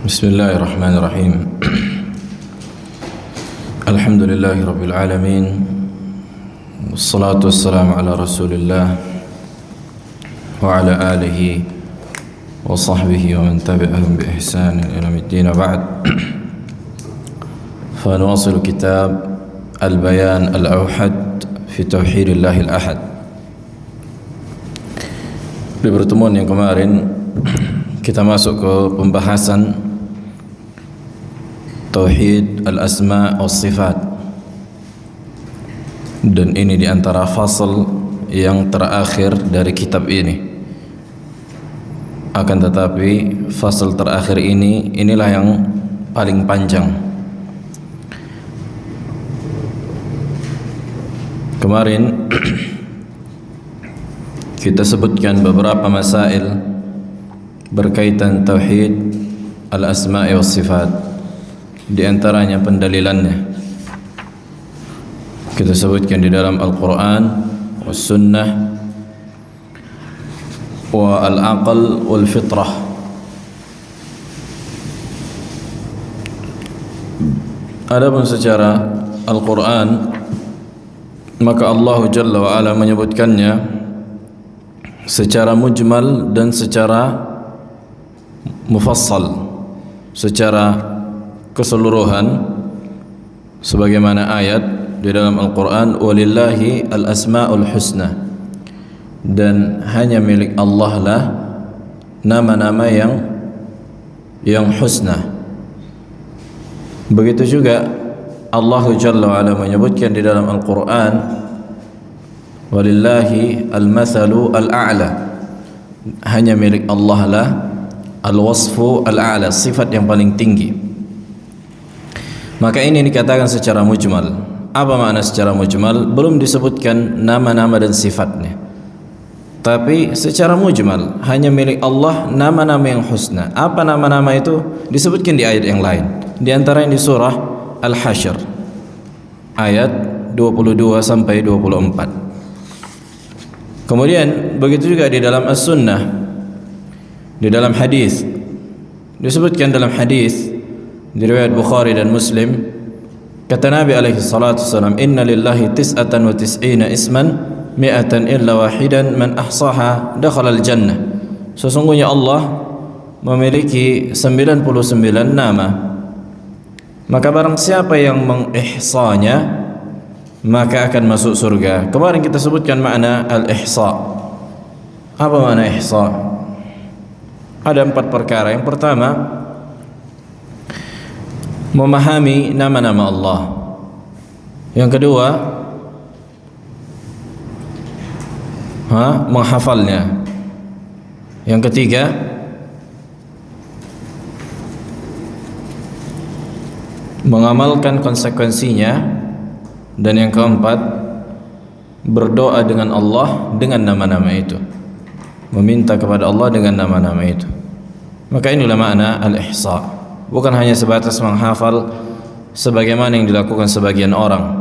Bismillahirrahmanirrahim. Alhamdulillahi rabbil alamin. Wassalatu wassalamu ala Rasulillah wa ala alihi wa sahbihi wa man tabi'ahum bi ihsan ila yaumiddin. Ba'd. Fa nuwasil kitab Al-Bayan Al-Awhad fi Tauhidillahil Ahad. Di pertemuan yang kemarin kita masuk ke pembahasan Tauhid al-asma' wa sifat, dan ini diantara fasal yang terakhir dari kitab ini. Akan tetapi fasal terakhir inilah yang paling panjang. Kemarin kita sebutkan beberapa masail berkaitan Tauhid al-asma' wa sifat. Di antaranya pendalilannya kita sebutkan di dalam Al-Quran, was-Sunnah, wa al-aql wal-fitrah. Adapun secara Al-Quran, maka Allah Jalla wa Ala menyebutkannya secara mujmal dan secara mufassal, secara keseluruhan, sebagaimana ayat di dalam Al-Quran, walillahi al-asma'ul husna, dan hanya milik Allah lah nama-nama yang husna. Begitu juga Allah Jalla wa Ala menyebutkan di dalam Al-Quran, walillahi al-mathalu al-a'la, hanya milik Allah lah al-wasfu al-a'la, sifat yang paling tinggi. Maka ini dikatakan secara mujmal. Apa makna secara mujmal? Belum disebutkan nama-nama dan sifatnya, tapi secara mujmal hanya milik Allah nama-nama yang husna. Apa nama-nama itu? Disebutkan di ayat yang lain. Di antara yang di surah Al-Hasyr ayat 22 sampai 24. Kemudian begitu juga di dalam As-Sunnah, di dalam hadis disebutkan dalam hadis di riwayat Bukhari dan Muslim, kata Nabi alaihi salatu wasallam, inna lillahi tis'atan wa tis'ina isman mi'atan illa wahidan man ahsaha dakhala al-jannah. Sesungguhnya Allah memiliki 99 nama, maka barang siapa yang mengihsanya maka akan masuk surga. Kemarin kita sebutkan makna al-ihsa. Apa makna ihsa? Ada 4 perkara. Yang pertama, memahami nama-nama Allah. Yang kedua, menghafalnya. Yang ketiga, mengamalkan konsekuensinya. Dan yang keempat, berdoa dengan Allah dengan nama-nama itu, meminta kepada Allah dengan nama-nama itu. Maka inilah makna al-ihsa. Bukan hanya sebatas menghafal sebagaimana yang dilakukan sebagian orang.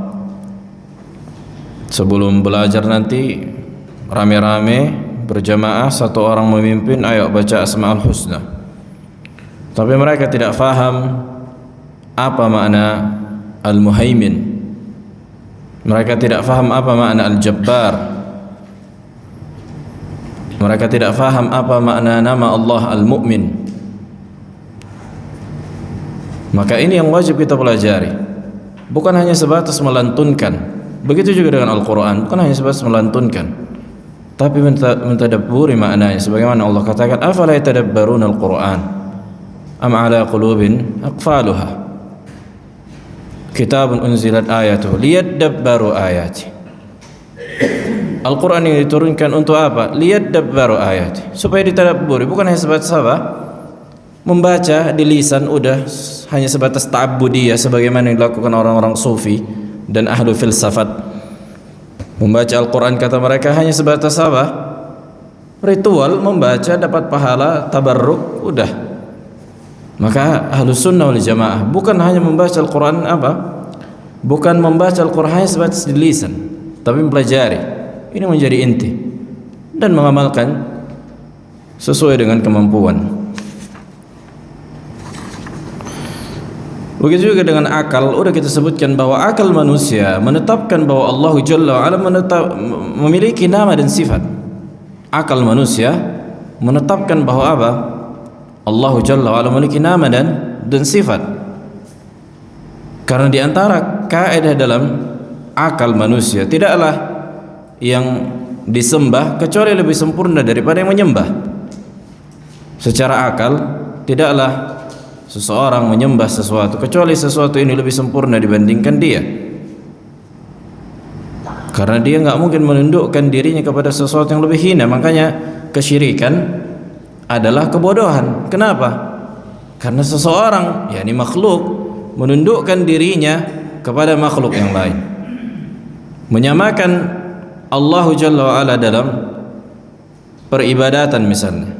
Sebelum belajar nanti rame-rame berjamaah, satu orang memimpin, ayo baca Asmaul Husna. Tapi mereka tidak faham apa makna Al-Muhaimin. Mereka tidak faham apa makna Al-Jabbar. Mereka tidak faham apa makna nama Allah Al-Mu'min. Maka ini yang wajib kita pelajari. Bukan hanya sebatas melantunkan. Begitu juga dengan Al-Quran, bukan hanya sebatas melantunkan, tapi mentadabburi maknanya. Sebagaimana Allah katakan, afala yatadabbaruna al-Quran am ala qulubin aqfaluha, kitabun unzilat ayatuhu liyadabbaru ayati. Al-Quran yang diturunkan untuk apa? Liyadabbaru ayati, supaya ditadabburi. Bukan hanya sebatas apa? Membaca di lisan, udah hanya sebatas ta'abbudiyah sebagaimana yang dilakukan orang-orang sufi dan ahlu filsafat. Membaca Al-Quran, kata mereka, hanya sebatas apa? Ritual, membaca dapat pahala tabarruk, udah. Maka ahlu sunnah wal jamaah bukan hanya membaca Al-Quran apa? Bukan membaca Al-Quran hanya sebatas di lisan, tapi mempelajari. Ini menjadi inti dan mengamalkan sesuai dengan kemampuan. Begitu juga dengan akal. Udah kita sebutkan bahwa akal manusia menetapkan bahwa Allah Jalla wa Ala memiliki nama dan sifat. Akal manusia menetapkan bahwa apa? Allah Jalla wa Ala memiliki nama dan sifat. Karena di antara kaidah dalam akal manusia, tidaklah yang disembah kecuali lebih sempurna daripada yang menyembah. Secara akal, tidaklah seseorang menyembah sesuatu kecuali sesuatu ini lebih sempurna dibandingkan dia, karena dia nggak mungkin menundukkan dirinya kepada sesuatu yang lebih hina. Makanya kesyirikan adalah kebodohan. Kenapa? Karena seseorang, yakni makhluk, menundukkan dirinya kepada makhluk yang lain, menyamakan Allah Jalla wa Ala dalam peribadatan misalnya,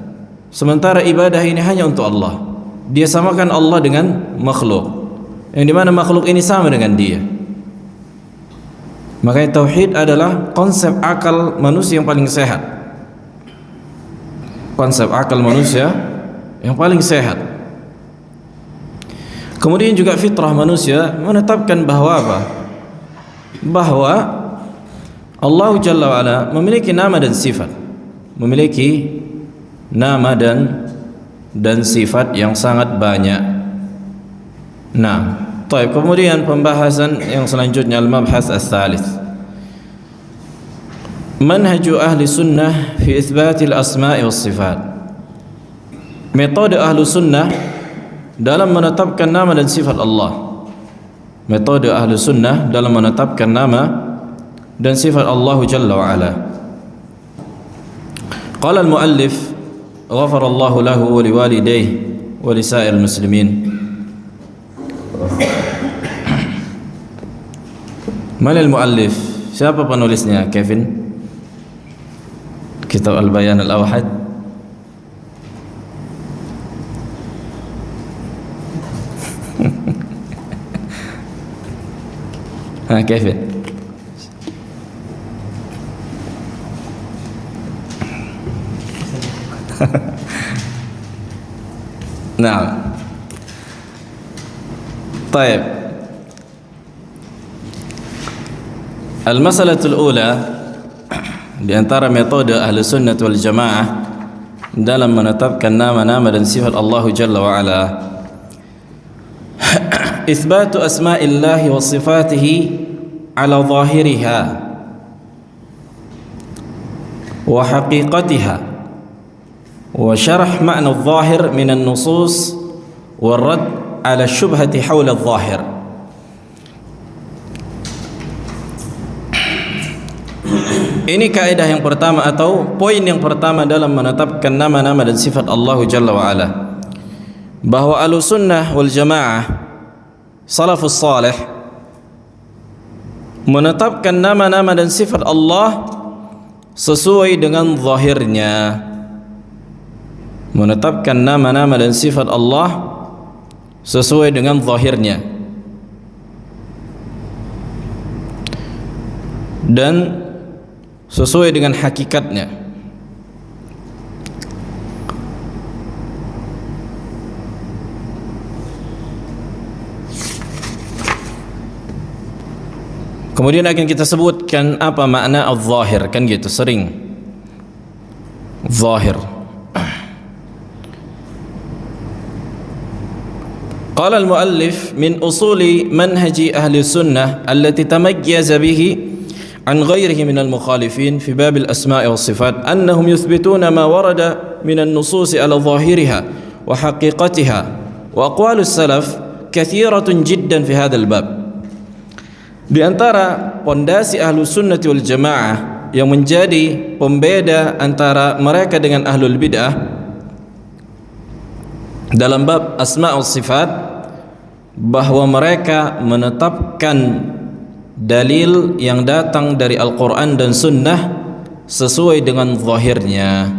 sementara ibadah ini hanya untuk Allah. Dia samakan Allah dengan makhluk, yang dimana makhluk ini sama dengan dia. Makanya tauhid adalah konsep akal manusia yang paling sehat. Konsep akal manusia yang paling sehat. Kemudian juga fitrah manusia menetapkan bahwa apa? Bahwa Allah Jalla wa Ala memiliki nama dan sifat. Memiliki nama dan sifat yang sangat banyak. Nah, kemudian pembahasan yang selanjutnya, al-mabhas ats-tsalits. Manhaju ahli sunnah fi itsbatil asma'i was sifat. Metode ahli sunnah dalam menetapkan nama dan sifat Allah. Metode ahli sunnah dalam menetapkan nama dan sifat Allah Jalla wa Ala. Qala al-muallif غفر الله له ولوالديه ولسائر المسلمين. Man al-muallif? Siapa penulisnya, Kevin? Kitab Al-Bayan Al-Awhad. Kevin. Nah, طيب. Al-masalatul ula, di antara metode ahli sunnah wal jamaah dalam menetapkan nama-nama dan sifat Allah Jalla wa Ala, itsbatu asma'illahi wa sifatihi ala zahiriha wa haqiqatiha وشرح معنى الظاهر من النصوص والرد على الشبهة حول الظاهر. Ini kaidah yang pertama atau poin yang pertama dalam menetapkan nama-nama dan sifat Allah Jalla wa Ala, bahwa Ahlussunnah wal Jamaah salafus salih menetapkan nama-nama dan sifat Allah sesuai dengan zahirnya. Menetapkan nama-nama dan sifat Allah sesuai dengan zahirnya dan sesuai dengan hakikatnya. Kemudian akan kita sebutkan apa makna al-zahir, kan gitu sering. Zahir. قال المؤلف من أصول منهج أهل السنة التي تميز به عن غيره من المخالفين في باب الأسماء والصفات أنهم يثبتون ما ورد من النصوص على ظاهرها وحقيقتها، وأقوال السلف كثيرة جدا في هذا الباب. Di antara pondasi Ahlus Sunnah wal Jamaah yang menjadi pembeda antara mereka dengan Ahlul Bid'ah dalam bab asma' wa sifat, bahwa mereka menetapkan dalil yang datang dari Al-Quran dan Sunnah sesuai dengan zahirnya,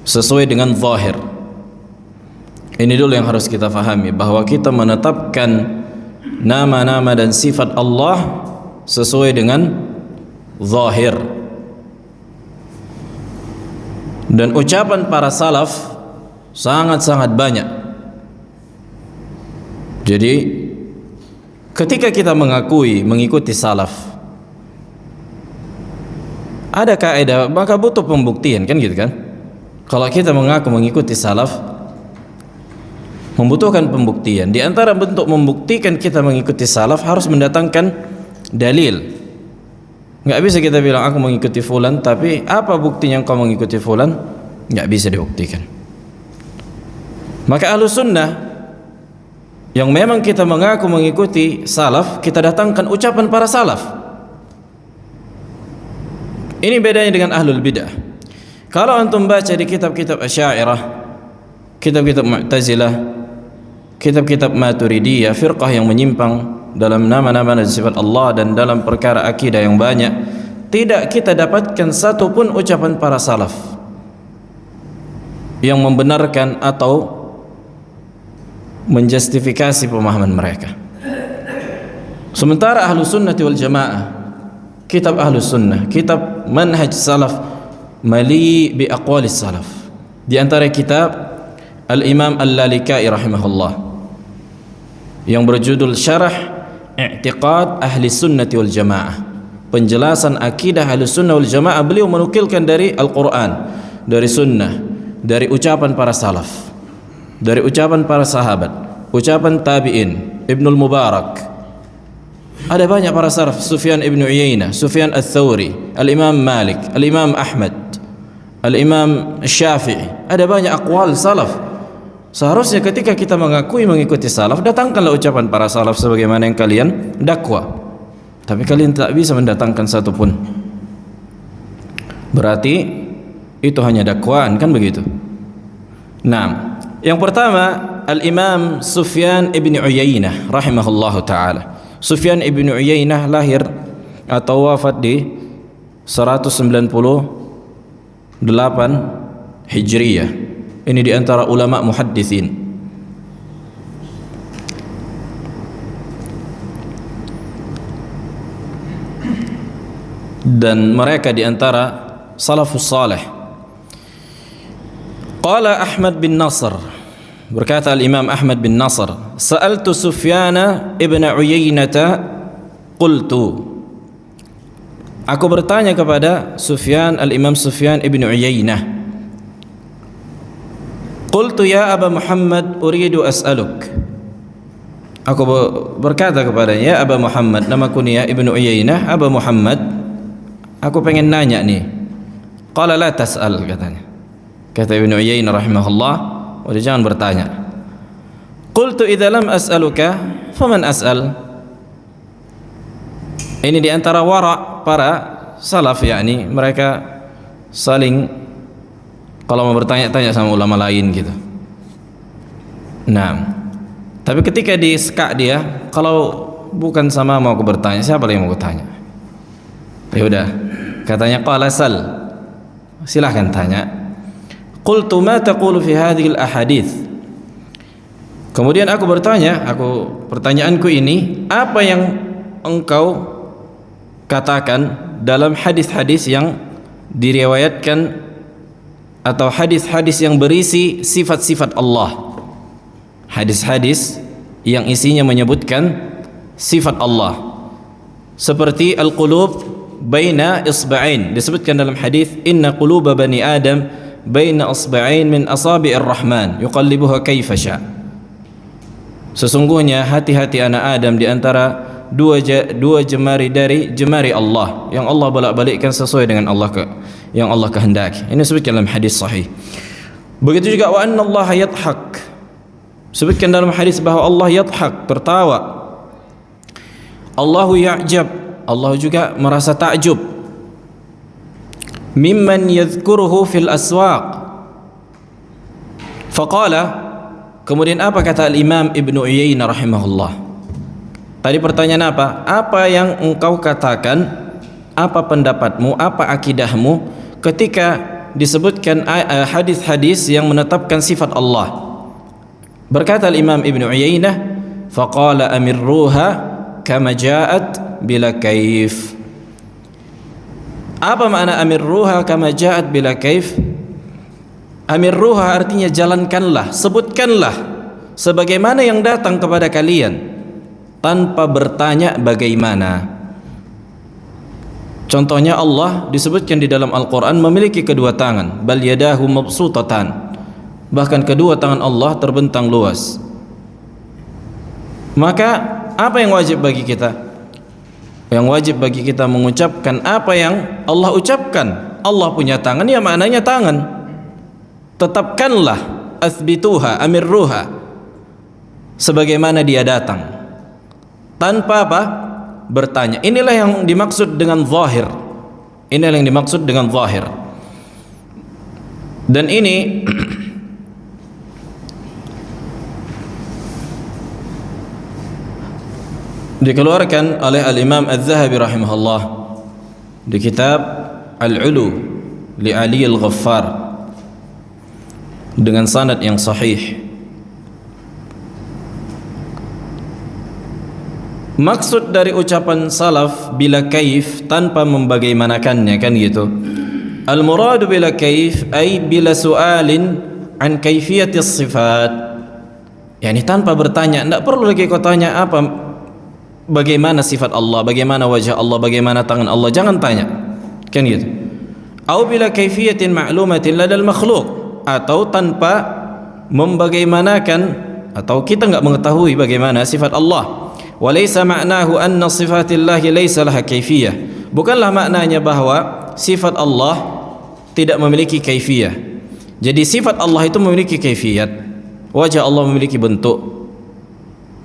sesuai dengan zahir. Ini dulu yang harus kita fahami, bahwa kita menetapkan nama-nama dan sifat Allah sesuai dengan zahir. Dan ucapan para salaf sangat-sangat banyak Jadi ketika kita mengikuti salaf, ada kaidah, maka butuh pembuktian, kan gitu kan? Kalau kita mengaku mengikuti salaf, membutuhkan pembuktian. Di antara bentuk membuktikan kita mengikuti salaf harus mendatangkan dalil. Nggak bisa kita bilang aku mengikuti fulan, tapi apa buktinya engkau mengikuti fulan? Nggak bisa dibuktikan. Maka Ahlus Sunnah yang memang kita mengaku mengikuti salaf, kita datangkan ucapan para salaf. Ini bedanya dengan Ahlul Bidah. Kalau antum baca di kitab-kitab Asy'ariyah, kitab-kitab Mu'tazilah, kitab-kitab Maturidiyah, firqah yang menyimpang dalam nama-nama dan sifat Allah dan dalam perkara akidah yang banyak, tidak kita dapatkan satu pun ucapan para salaf yang membenarkan atau menjustifikasi pemahaman mereka. Sementara Ahlus Sunnah wal Jamaah, kitab Ahlus Sunnah, kitab manhaj salaf, mali bi aqwalis salaf. Di antara kitab Al-Imam Al-Lalikai rahimahullah yang berjudul Syarah I'tiqad Ahli Sunnah wal Jamaah, penjelasan akidah Ahli Sunnah wal Jamaah. Beliau menukilkan dari Al-Quran, dari Sunnah, dari ucapan para salaf, dari ucapan para sahabat, ucapan tabi'in, Ibnul Mubarak. Ada banyak para salaf, Sufyan ibn Uyainah, Sufyan al-Thawri, Al-Imam Malik, Al-Imam Ahmad, Al-Imam Syafi'i. Ada banyak aqwal salaf. Seharusnya ketika kita mengakui mengikuti salaf, datangkanlah ucapan para salaf sebagaimana yang kalian dakwa. Tapi kalian tak bisa mendatangkan satu pun. Berarti itu hanya dakwaan, kan begitu? Nah, yang pertama Al-Imam Sufyan ibn Uyainah rahimahullahu ta'ala. Sufyan ibn Uyainah lahir atau wafat di 198 Hijriyah. Ini di antara ulama muhadditsin. Dan mereka di antara salafus salih. Qala Ahmad bin Nasr, berkata Al-Imam Ahmad bin Nasr, sa'altu Sufyana ibn Uyainah qultu, aku bertanya kepada Sufyan, Al-Imam Sufyan ibn Uyainah, qultu ya Aba Muhammad uridu as'aluk, aku berkata kepadanya, ya Aba Muhammad, nama kunyah Ibn Uyainah, Aba Muhammad, aku pengen nanya nih. Qala la tas'al, katanya. Kata Ibn Uyainah rahimahullah, udah jangan bertanya. Qultu idza lam as'aluka faman as'al. Ini di antara wara para salaf, yakni mereka saling kalau mau bertanya-tanya sama ulama lain gitu. Nah, tapi ketika disekak dia, kalau bukan sama mau aku bertanya, siapa lagi mau aku tanya? Ya udah, katanya qala sal, silahkan tanya. Qultu ma taqulu fi hadhihi al-ahadits. Kemudian aku bertanya, pertanyaanku ini, apa yang engkau katakan dalam hadis-hadis yang diriwayatkan atau hadis-hadis yang berisi sifat-sifat Allah, hadis-hadis yang isinya menyebutkan sifat Allah, seperti al-qulub baina isba'ain, disebutkan dalam hadis inna quluba bani adam baina isba'ain min asabi'ir rahman yuqallibuha kaifa sya'. Sesungguhnya hati-hati anak Adam di antara dua jemari dari jemari Allah, yang Allah bolak-balikkan sesuai dengan yang Allah kehendaki. Ini disebutkan dalam hadis sahih. Begitu juga wa anna Allah yadhak, sebutkan dalam hadis bahwa Allah yadhak, tertawa. Allahu ya'jab, Allah juga merasa takjub. Mimman yadhkuruhu fil aswaq. Faqala, kemudian apa kata Al-Imam Ibn Uyainah rahimahullah? Tadi pertanyaan apa? Apa yang engkau katakan, apa pendapatmu, apa akidahmu ketika disebutkan hadis-hadis yang menetapkan sifat Allah? Berkata Al-Imam Ibn Uyainah, faqala amirruha kama ja'at bila kaif. Apa makna amirruha kama ja'at bila kaif? Amirruha artinya jalankanlah, sebutkanlah sebagaimana yang datang kepada kalian tanpa bertanya bagaimana. Contohnya Allah disebutkan di dalam Al-Quran memiliki kedua tangan, bal yadahu mabsutatan, bahkan kedua tangan Allah terbentang luas. Maka apa yang wajib bagi kita? Yang wajib bagi kita mengucapkan apa yang Allah ucapkan. Allah punya tangan, ya maknanya tangan. Tetapkanlah, athbituha, amirruha, sebagaimana dia datang, tanpa apa? Bertanya. Inilah yang dimaksud dengan zahir. Inilah yang dimaksud dengan zahir. Dan ini dikeluarkan oleh Al-Imam Az-Zahabi rahimahullah di kitab Al-Ulu li Ali Al-Ghaffar dengan sanad yang sahih. Maksud dari ucapan salaf bila kaif tanpa membagaimanakannya, kan gitu. Al-muradu bila kaif ay bila su'alin an kaifiyati sifat. Yani tanpa bertanya, tidak perlu lagi kau tanya apa, bagaimana sifat Allah, bagaimana wajah Allah, bagaimana tangan Allah, jangan tanya, kan gitu. Au bila kaifiyatin ma'lumatin ladal makhluk, atau tanpa membagaimanakan, atau kita enggak mengetahui bagaimana sifat Allah. Walaysa ma'nahu anna sifatillahi laysa laha kaifiyah. Bukanlah maknanya bahwa sifat Allah tidak memiliki kaifiyah. Jadi sifat Allah itu memiliki kaifiyat. Wajah Allah memiliki bentuk,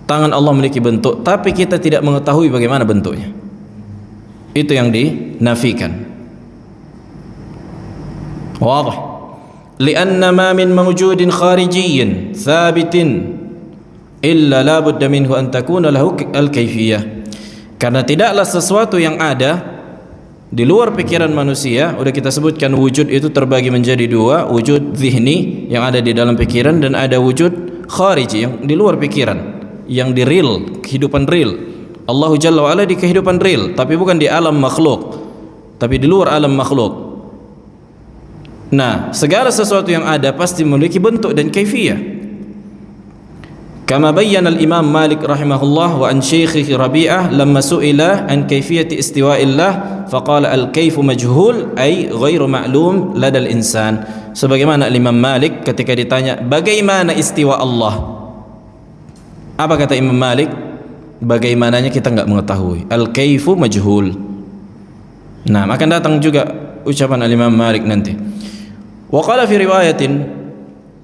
tangan Allah memiliki bentuk, tapi kita tidak mengetahui bagaimana bentuknya. Itu yang dinafikan. Wadah. Lianna ma min mawjudin kharijiyyin thabitin illa la budda minhu an takuna lahu al-kaifiyah. Karena tidaklah sesuatu yang ada di luar pikiran manusia. Udah kita sebutkan wujud itu terbagi menjadi dua, wujud zihni yang ada di dalam pikiran, dan ada wujud khariji yang di luar pikiran, yang di real, kehidupan real. Allah Jalla wa'ala di kehidupan real, tapi bukan di alam makhluk, tapi di luar alam makhluk. Nah, segala sesuatu yang ada pasti memiliki bentuk dan kaifiyah. Kama bayyana al-Imam Malik rahimahullah wa an Syaikhihi Rabi'ah lamma su'ila an kaifiyati istiwa'illah faqala al-kaifu majhul ay ghairu ma'lum ladal insan. Sebagaimana Imam Malik ketika ditanya bagaimana istiwa Allah, apa kata Imam Malik? Bagaimananya kita enggak mengetahui. Al-kaifu majhul. Nah, akan datang juga ucapan Imam Malik nanti. Wa qala fi riwayatin,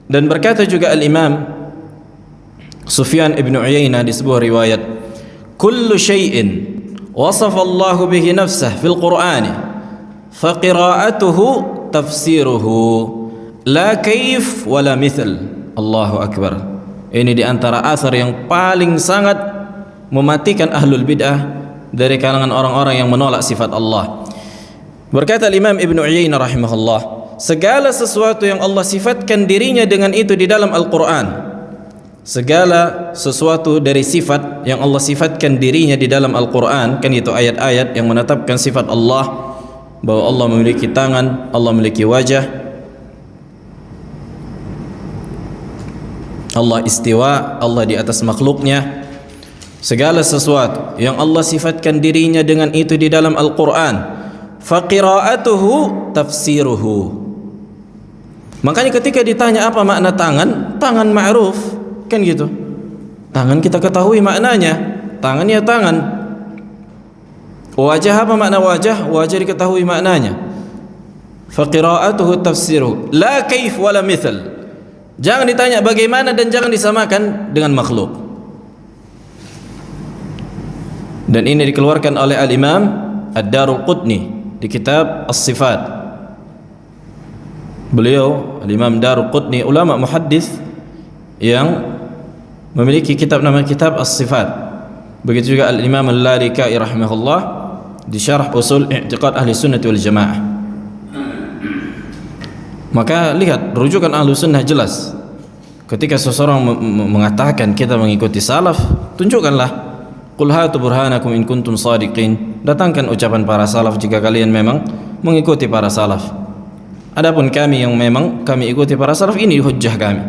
dan berkata juga Al-Imam Sufyan ibn Uyainah di sebuah riwayat, kullu syai'in wasafa Allah bihi nafsah fil Qur'ani fa qira'atuhu tafsiruhu la kaif wala mithl. Allahu akbar. Ini di antara asar yang paling sangat mematikan ahlul bid'ah dari kalangan orang-orang yang menolak sifat Allah. Berkata Imam Ibn Uyainah rahimahullah, segala sesuatu yang Allah sifatkan dirinya dengan itu di dalam Al-Quran, segala sesuatu dari sifat yang Allah sifatkan dirinya di dalam Al-Quran, kan itu ayat-ayat yang menetapkan sifat Allah, bahwa Allah memiliki tangan, Allah memiliki wajah, Allah istiwa, Allah di atas makhluknya. Segala sesuatu yang Allah sifatkan dirinya dengan itu di dalam Al-Quran, faqira'atuhu tafsiruhu. Makanya ketika ditanya apa makna tangan, tangan ma'ruf, kan gitu. Tangan kita ketahui maknanya, tangan ya tangan. Wajah, apa makna wajah? Wajah diketahui maknanya. Faqira'atuhu tafsiruhu la kaif wala mithl. Jangan ditanya bagaimana dan jangan disamakan dengan makhluk. Dan ini dikeluarkan oleh Al-Imam Ad-Daraqutni di kitab As-Sifat. Beliau Al-Imam Daraqutni ulama muhaddis yang memiliki kitab nama kitab As-Sifat. Begitu juga Al-Imam Al-Lalikai rahimahullah di syarah usul i'tiqad ahli sunnah wal jamaah. Maka lihat rujukan ahli sunnah jelas. Ketika seseorang mengatakan kita mengikuti salaf, tunjukkanlah, qul hatu burhanakum in kuntum shadiqin. Datangkan ucapan para salaf jika kalian memang mengikuti para salaf. Adapun kami yang memang kami ikuti para salaf, ini hujjah kami.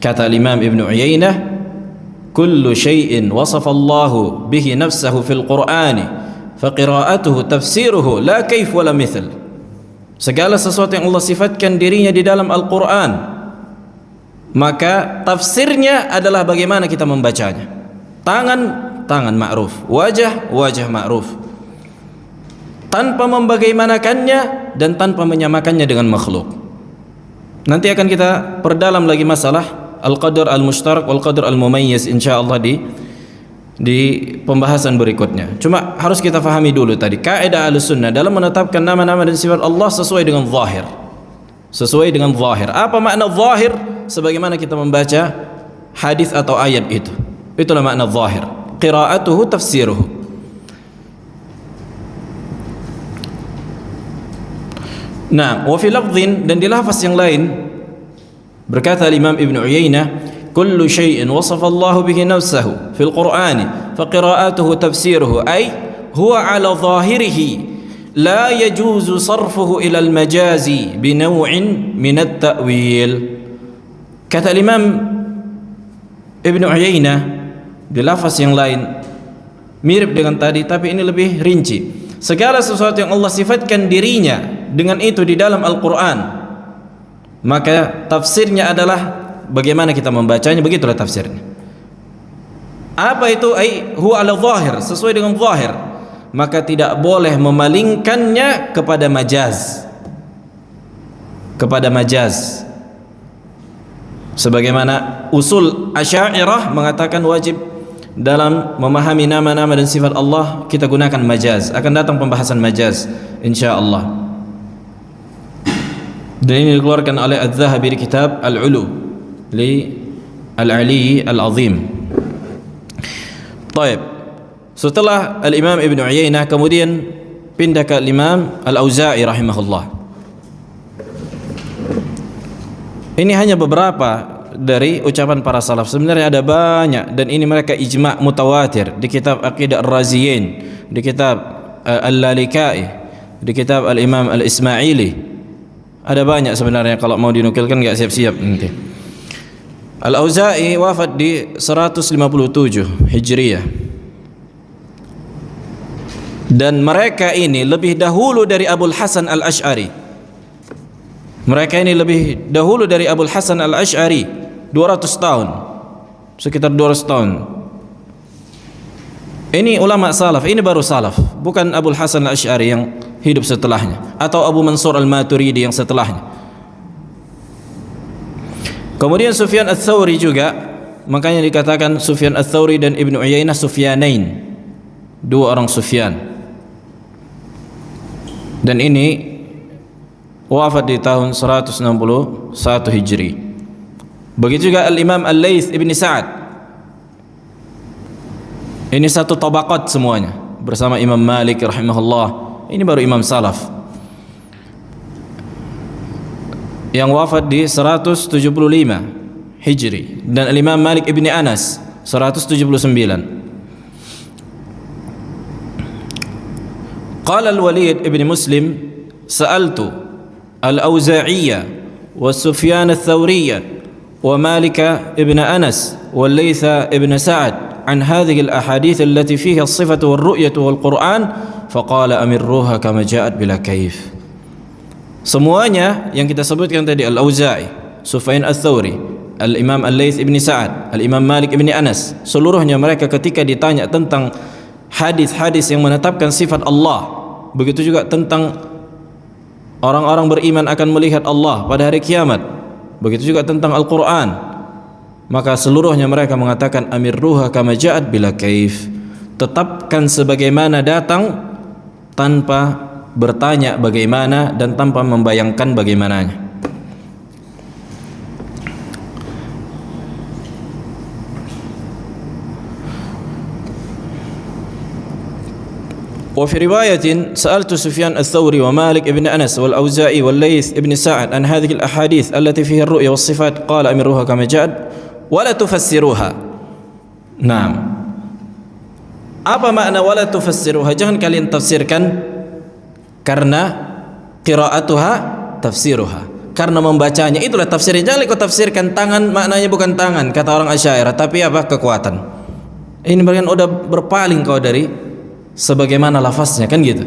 Kata Imam Ibn Uyainah, kullu syai'in wasafa Allahu bihi nafsahu fil Qur'ani fa qira'atuhu tafsiruhu la kaif wala mithl. Segala sesuatu yang Allah sifatkan dirinya di dalam Al-Quran, maka tafsirnya adalah bagaimana kita membacanya. Tangan, tangan ma'ruf, wajah, wajah ma'ruf, tanpa membagaimanakannya dan tanpa menyamakannya dengan makhluk. Nanti akan kita perdalam lagi masalah al-qadar al-mushtarak wal-qadar al-mumayyiz insyaallah di pembahasan berikutnya. Cuma harus kita fahami dulu tadi kaidah Ahlussunnah dalam menetapkan nama-nama dan sifat Allah sesuai dengan zahir. Sesuai dengan zahir. Apa makna zahir? Sebagaimana kita membaca hadis atau ayat itu. Itulah makna zahir. Qira'atuhu tafsiruhu. Nah, wa fi lafdhin, dan di lafaz yang lain berkata Imam Ibn Uyainah, kullu syai'in wasafa Allah bihi nafsahu fil Qur'ani fa qira'atuhu tafsiruhu ay huwa ala zahirihi la yajuzu sarfuhu ila al-majazi bi naw'in min at-ta'wil. Kata Imam Ibn Uyainah di lafaz yang lain mirip dengan tadi, tapi ini lebih rinci. Segala sesuatu yang Allah sifatkan dirinya dengan itu di dalam Al-Quran, maka tafsirnya adalah bagaimana kita membacanya, begitulah tafsirnya. Apa itu? Ai huwa ala zahir, sesuai dengan zahir. Maka tidak boleh memalingkannya kepada majaz. Kepada majaz. Sebagaimana usul Asy'ariyah mengatakan wajib dalam memahami nama-nama dan sifat Allah kita gunakan majaz. Akan datang pembahasan majaz insyaallah. Dan ini dikeluarkan oleh Az-Zahabi di kitab Al-Ulu li Al-Ali Al-Azim. Baik. Setelah Al-Imam Ibn Uyainah kemudian pindah ke Imam Al-Auza'i rahimahullah. Ini hanya beberapa dari ucapan para salaf. Sebenarnya ada banyak, dan ini mereka ijma' mutawatir di kitab Aqidah Ar-Raziyin, di kitab Al-Lalikai, di kitab Al-Imam Al-Ismaili. Ada banyak sebenarnya, kalau mau dinukilkan enggak siap-siap nanti. Al-Auza'i wafat di 157 Hijriyah. Dan mereka ini lebih dahulu dari Abul Hasan Al-Asy'ari. Mereka ini lebih dahulu dari Abul Hasan Al-Asy'ari 200 tahun. Sekitar 200 tahun. Ini ulama salaf, ini baru salaf, bukan Abul Hasan Al-Asy'ari yang hidup setelahnya atau Abu Mansur Al-Maturidi yang setelahnya. Kemudian Sufyan Ats-Tsauri juga, makanya dikatakan Sufyan Ats-Tsauri dan Ibn Uyainah Sufyanain, dua orang Sufyan. Dan ini wafat di tahun 161 Hijri. Begitu juga Al-Imam Al-Laits Ibn Sa'ad. Ini satu tabaqat semuanya bersama Imam Malik rahimahullah. Ini baru imam salaf yang wafat di 175 Hijri, dan Al-Imam Malik Ibn Anas 179. Qala Al-Walid Ibn Muslim, sa'altu Al-Auza'iyyah wa Sufyan Ats-Tsauriyya wa Malik Ibn Anas wa Laits Ibn Sa'ad an hadhihi al-ahadits allati fiha as-sifatu war-ru'yatu wal-Qur'an faqala amirruha kama ja'at bila kaif. Semuanya yang kita sebutkan tadi, Al-Auza'i, Sufyan Ats-Tsauri, Al-Imam Al-Laits Ibn Sa'ad, Al-Imam Malik Ibn Anas, seluruhnya mereka ketika ditanya tentang hadis-hadis yang menetapkan sifat Allah, begitu juga tentang orang-orang beriman akan melihat Allah pada hari kiamat, begitu juga tentang Al-Quran, maka seluruhnya mereka mengatakan amirruha kama ja'at bila kaif. Tetapkan sebagaimana datang, tanpa bertanya bagaimana dan tanpa membayangkan bagaimananya. Wa fi riwayatin sa'altu Sufyan Ats-Tsauri wa Malik ibn Anas wal Auza'i wal Laits ibn Sa'ad an hadhihi al ahadits allati fiha ar-ru'ya was sifat qala amiruha kama ja'at wa la tufassiruha. Naam. Apa makna wala tufassiruha? Jangan kalian tafsirkan, karena qira'atuha tafsiruha. karena membacanya. Itulah tafsirnya. Jangan kau tafsirkan tangan maknanya bukan tangan kata orang Asy'ariyah, tapi apa? Kekuatan. Ini bagian udah berpaling kau dari sebagaimana lafaznya, kan gitu.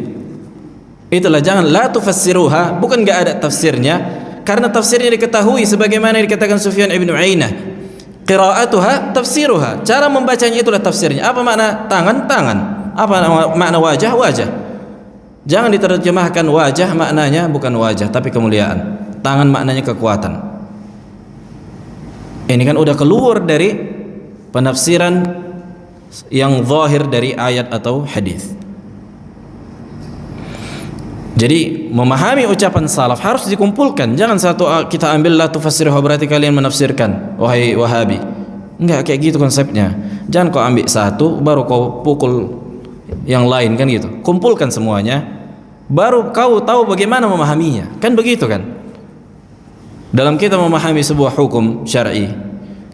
Itulah, jangan la tufassiruha, bukan enggak ada tafsirnya, karena tafsirnya diketahui sebagaimana dikatakan Sufyan ibn Uyainah. Qira'atuha tafsiruha. Cara membacanya itulah tafsirnya. Apa makna tangan? Tangan. Apa makna wajah? Wajah. Jangan diterjemahkan wajah maknanya bukan wajah tapi kemuliaan. Tangan maknanya kekuatan. Ini kan udah keluar dari penafsiran yang zahir dari ayat atau hadis. Jadi memahami ucapan salaf harus dikumpulkan. Jangan satu kita ambil la tufassiruha berarti kalian menafsirkan, wahai Wahabi. Enggak kayak gitu konsepnya. Jangan kau ambil satu baru kau pukul yang lain, kan gitu. Kumpulkan semuanya baru kau tahu bagaimana memahaminya. Kan begitu kan? Dalam kita memahami sebuah hukum syar'i,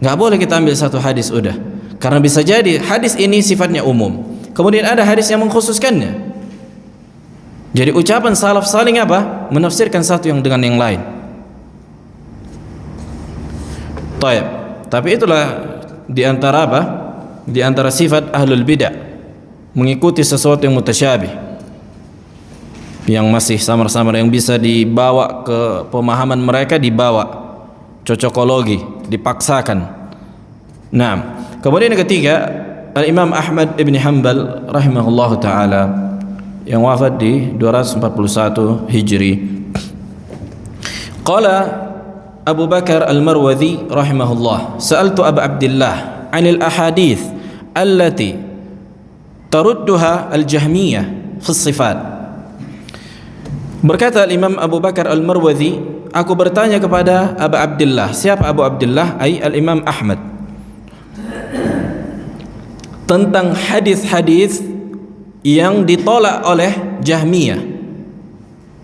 enggak boleh kita ambil satu hadis udah. Karena bisa jadi hadis ini sifatnya umum. Kemudian ada hadis yang mengkhususkannya. Jadi ucapan salaf saling apa? Menafsirkan satu yang dengan yang lain. Taib. Tapi itulah di antara apa? Di antara sifat ahlul bidah, mengikuti sesuatu yang mutasyabih, yang masih samar-samar, yang bisa dibawa ke pemahaman mereka, dibawa cocokologi, dipaksakan. Nah, kemudian yang ketiga, Al-Imam Ahmad ibn Hanbal rahimahullahu ta'ala, yang wafat di 241 Hijri. Qala Abu Bakar Al-Marwazi rahimahullah, sa'altu Abu Abdullah 'anil ahadits allati tarudduha al-Jahmiyah fi sifat. Berkata Imam Abu Bakar Al-Marwazi, aku bertanya kepada Abu Abdullah. Siapa Abu Abdullah? Ai Al-Imam Ahmad. Tentang hadis-hadis yang ditolak oleh Jahmiyah,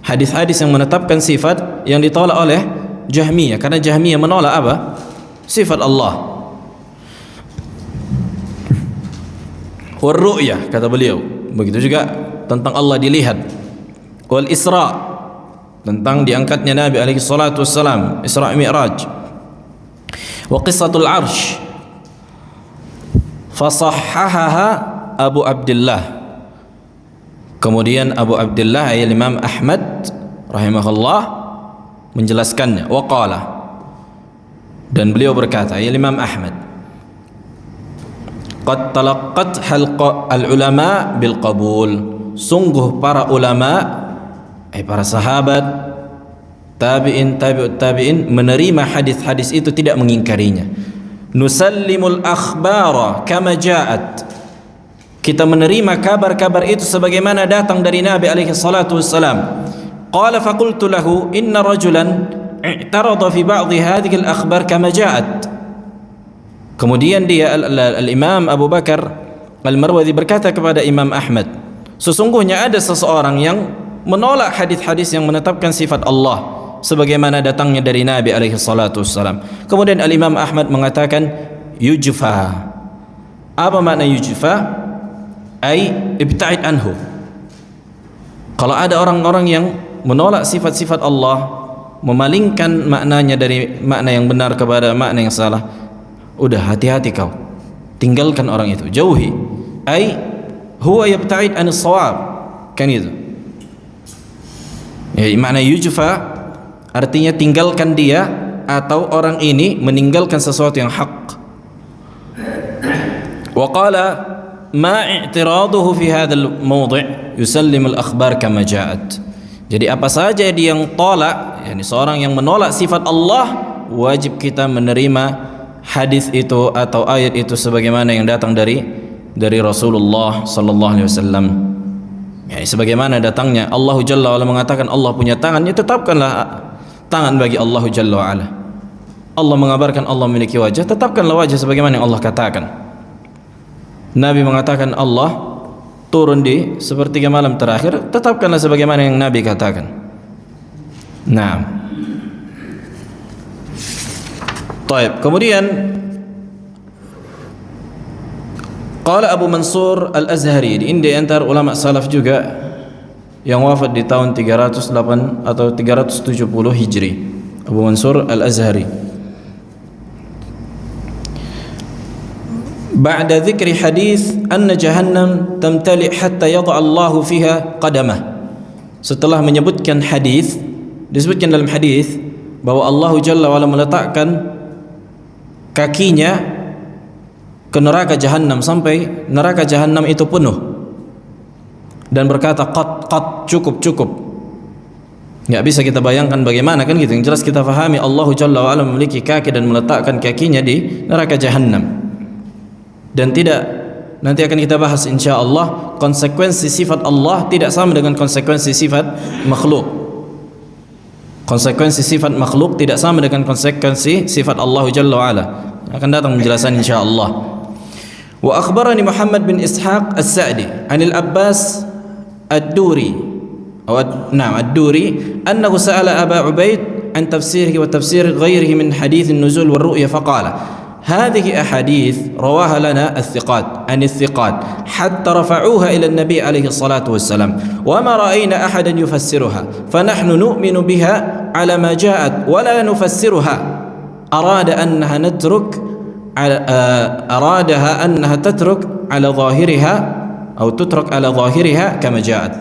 hadis-hadis yang menetapkan sifat yang ditolak oleh Jahmiyah, karena Jahmiyah menolak apa? Sifat Allah. Wal ru'yah, kata beliau. Begitu juga tentang Allah dilihat. Wal Isra, tentang diangkatnya Nabi alaihi salatu wassalam, Isra Mi'raj. Wa qissatul Arsh, fasahhahaha Abu Abdullah. Kemudian Abu Abdullah Imam Ahmad rahimahullah menjelaskannya. Waqala, dan beliau berkata, Imam Ahmad, qad talaqqat halqa al-ulama bil qabul. Sungguh para ulama, para sahabat, tabi'in, tabi'ut tabi'in menerima hadis-hadis itu, tidak mengingkarinya. Nusallimul akhbara kama ja'at. Kita menerima kabar-kabar itu sebagaimana datang dari Nabi alaihi salatu wassalam. Qala faqultu lahu inna rajulan i'tarada fi ba'dhi hadhihi al-akhbar kama ja'at. Kemudian dia al-Imam Abu Bakar Al-Marwazi berkata kepada Imam Ahmad, sesungguhnya ada seseorang yang menolak hadis-hadis yang menetapkan sifat Allah sebagaimana datangnya dari Nabi alaihi salatu wassalam. Kemudian al-Imam Ahmad mengatakan yujfa. Apa makna yujfa? Ai ibta'id anhu. Kalau ada orang-orang yang menolak sifat-sifat Allah, memalingkan maknanya dari makna yang benar kepada makna yang salah, udah hati-hati kau, tinggalkan orang itu, jauhi. Ai huwa yabta'id anis shawab, kan itu. Ya, makna yujfa artinya tinggalkan dia, atau orang ini meninggalkan sesuatu yang hak. Wa qala ma i'tiraduhu fi hadzal mawdi' yusallimu al-akhbar kama ja'at. Jadi apa saja dia yang tolak, yakni seorang yang menolak sifat Allah, wajib kita menerima hadis itu atau ayat itu sebagaimana yang datang dari Rasulullah sallallahu alaihi wasallam. Ya, sebagaimana datangnya Allah Jalla wa Ala mengatakan Allah punya tangan, ya tetapkanlah tangan bagi Allah Jalla wa Ala. Allah mengabarkan Allah memiliki wajah, tetapkanlah wajah sebagaimana yang Allah katakan. Nabi mengatakan Allah turun di sepertiga malam terakhir, tetapkanlah sebagaimana yang Nabi katakan. Nah, taib. Kemudian qala Abu Mansur Al-Azhari, ini antara ulama salaf juga yang wafat di tahun 308 atau 370 Hijri. Abu Mansur Al-Azhari. Ba'da dzikri hadis anna jahannam tamtali hatta yad'a Allahu fiha qadamah. Setelah menyebutkan hadis, disebutkan dalam hadis bahwa Allah Jalla wa Ala meletakkan kakinya ke neraka jahannam sampai neraka jahannam itu penuh, dan berkata qat, cukup. Nggak bisa kita bayangkan bagaimana, kan gitu. Yang jelas kita fahami Allah Jalla wa Ala memiliki kaki dan meletakkan kakinya di neraka jahannam. Dan tidak, nanti akan kita bahas insyaallah, konsekuensi sifat Allah tidak sama dengan konsekuensi sifat makhluk. Konsekuensi sifat makhluk tidak sama dengan konsekuensi sifat Allah Jalla wa Ala. Akan datang penjelasan insyaallah. Wa akhbarani Muhammad bin Ishaq As-Sa'di 'anil Abbas Ad-Duri Ad-Duri annahu sa'ala Aba Ubaid an tafsirihi wa tafsir ghairihi min hadits an-nuzul war-ru'ya faqala هذه أحاديث رواها لنا الثقات عن الثقات حتى رفعوها إلى النبي عليه الصلاة والسلام وما رأينا أحدا يفسرها فنحن نؤمن بها على ما جاءت ولا نفسرها أرادها أنها تترك على ظاهرها أو تترك على ظاهرها كما جاءت.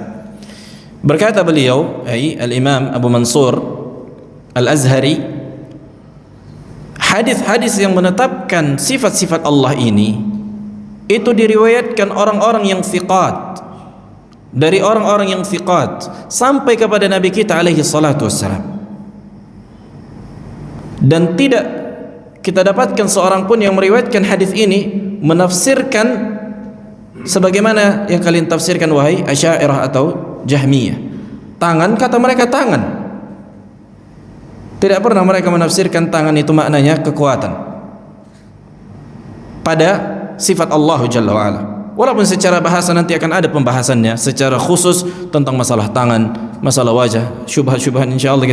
Berkata beliau, Al-Imam Abu Mansur Al-Azhari, hadis-hadis yang menetapkan sifat-sifat Allah ini itu diriwayatkan orang-orang yang thiqat, dari orang-orang yang thiqat sampai kepada Nabi kita alaihi salatu wassalam, dan tidak kita dapatkan seorang pun yang meriwayatkan hadis ini menafsirkan sebagaimana yang kalian tafsirkan wahai Asy'ariyah atau Jahmiyah. Tangan, kata mereka tangan. Tidak pernah mereka menafsirkan tangan itu maknanya kekuatan pada sifat Allah Jalla wa Ala. Walaupun secara bahasa nanti akan ada pembahasannya secara khusus tentang masalah tangan, masalah wajah, syubhat-syubhat insyaallah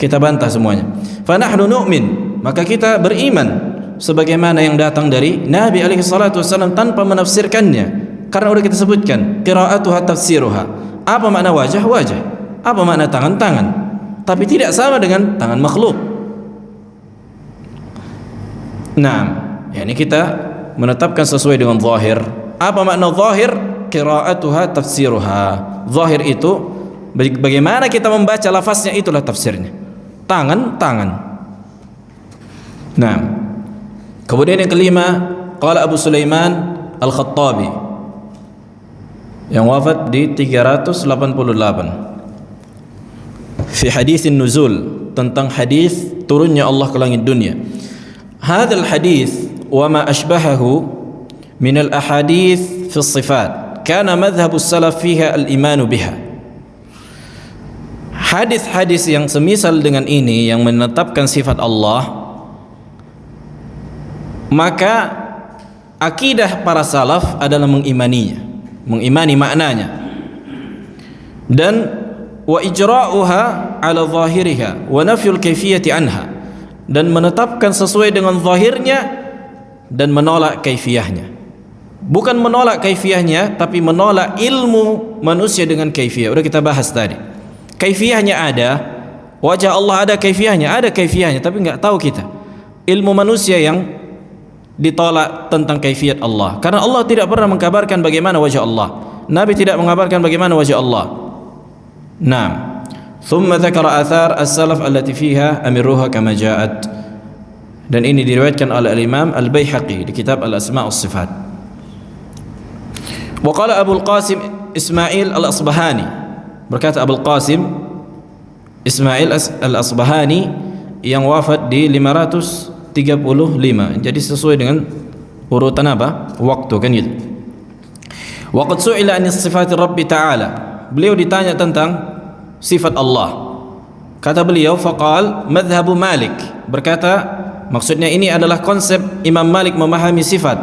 kita bantah semuanya. Fa nahnu nu'min, maka kita beriman sebagaimana yang datang dari Nabi alaihi salatu wasallam tanpa menafsirkannya. Karena sudah kita sebutkan qira'atuha tafsiruha. Apa makna wajah? Wajah. Apa makna tangan? Tangan. Tapi tidak sama dengan tangan makhluk. Nah, yakni kita menetapkan sesuai dengan zahir. Apa makna zahir? Qira'atuha tafsiruha. Zahir itu bagaimana kita membaca lafaznya, itulah tafsirnya. Tangan. Nah, kemudian yang kelima, qala Abu Sulaiman Al-Khattabi yang wafat di 388 fi hadits nuzul, tentang hadis turunnya Allah ke langit dunia. Hadzal hadis wa ma ashbahahu min al ahadits fi sifat kana madhhab as-salaf fiha al-iman biha. Hadis-hadis yang semisal dengan ini yang menetapkan sifat Allah, maka akidah para salaf adalah mengimaninya, mengimani maknanya, dan wa ijra'uha ala zahiriha wa nafyul kaifiyati anha, dan menetapkan sesuai dengan zahirnya dan menolak kaifiyahnya. Bukan menolak kaifiyahnya, tapi menolak ilmu manusia dengan kaifiyah. Udah kita bahas tadi. Kaifiyahnya ada, wajah Allah ada kaifiyahnya, tapi nggak tahu kita. Ilmu manusia yang ditolak tentang kaifiyat Allah, karena Allah tidak pernah mengkabarkan bagaimana wajah Allah. Nabi tidak mengabarkan bagaimana wajah Allah. Naam. Thumma dzakara athar as-salaf allati fiha amiruha kama ja'at. Dan ini diriwayatkan oleh Al-Imam Al-Baihaqi di kitab Al-Asma' was-Sifat. Wa qala Abu Al-Qasim Ismail Al-Asbahani, berkata Abu Al-Qasim Ismail Al-Asbahani yang wafat di 535. Jadi sesuai dengan urutan apa? Waktu, kan gitu. Wa qad su'ila an sifat Rabbi ta'ala. Beliau ditanya tentang sifat Allah. Kata beliau, faqal madhhabu Malik. Berkata, maksudnya ini adalah konsep Imam Malik memahami sifat.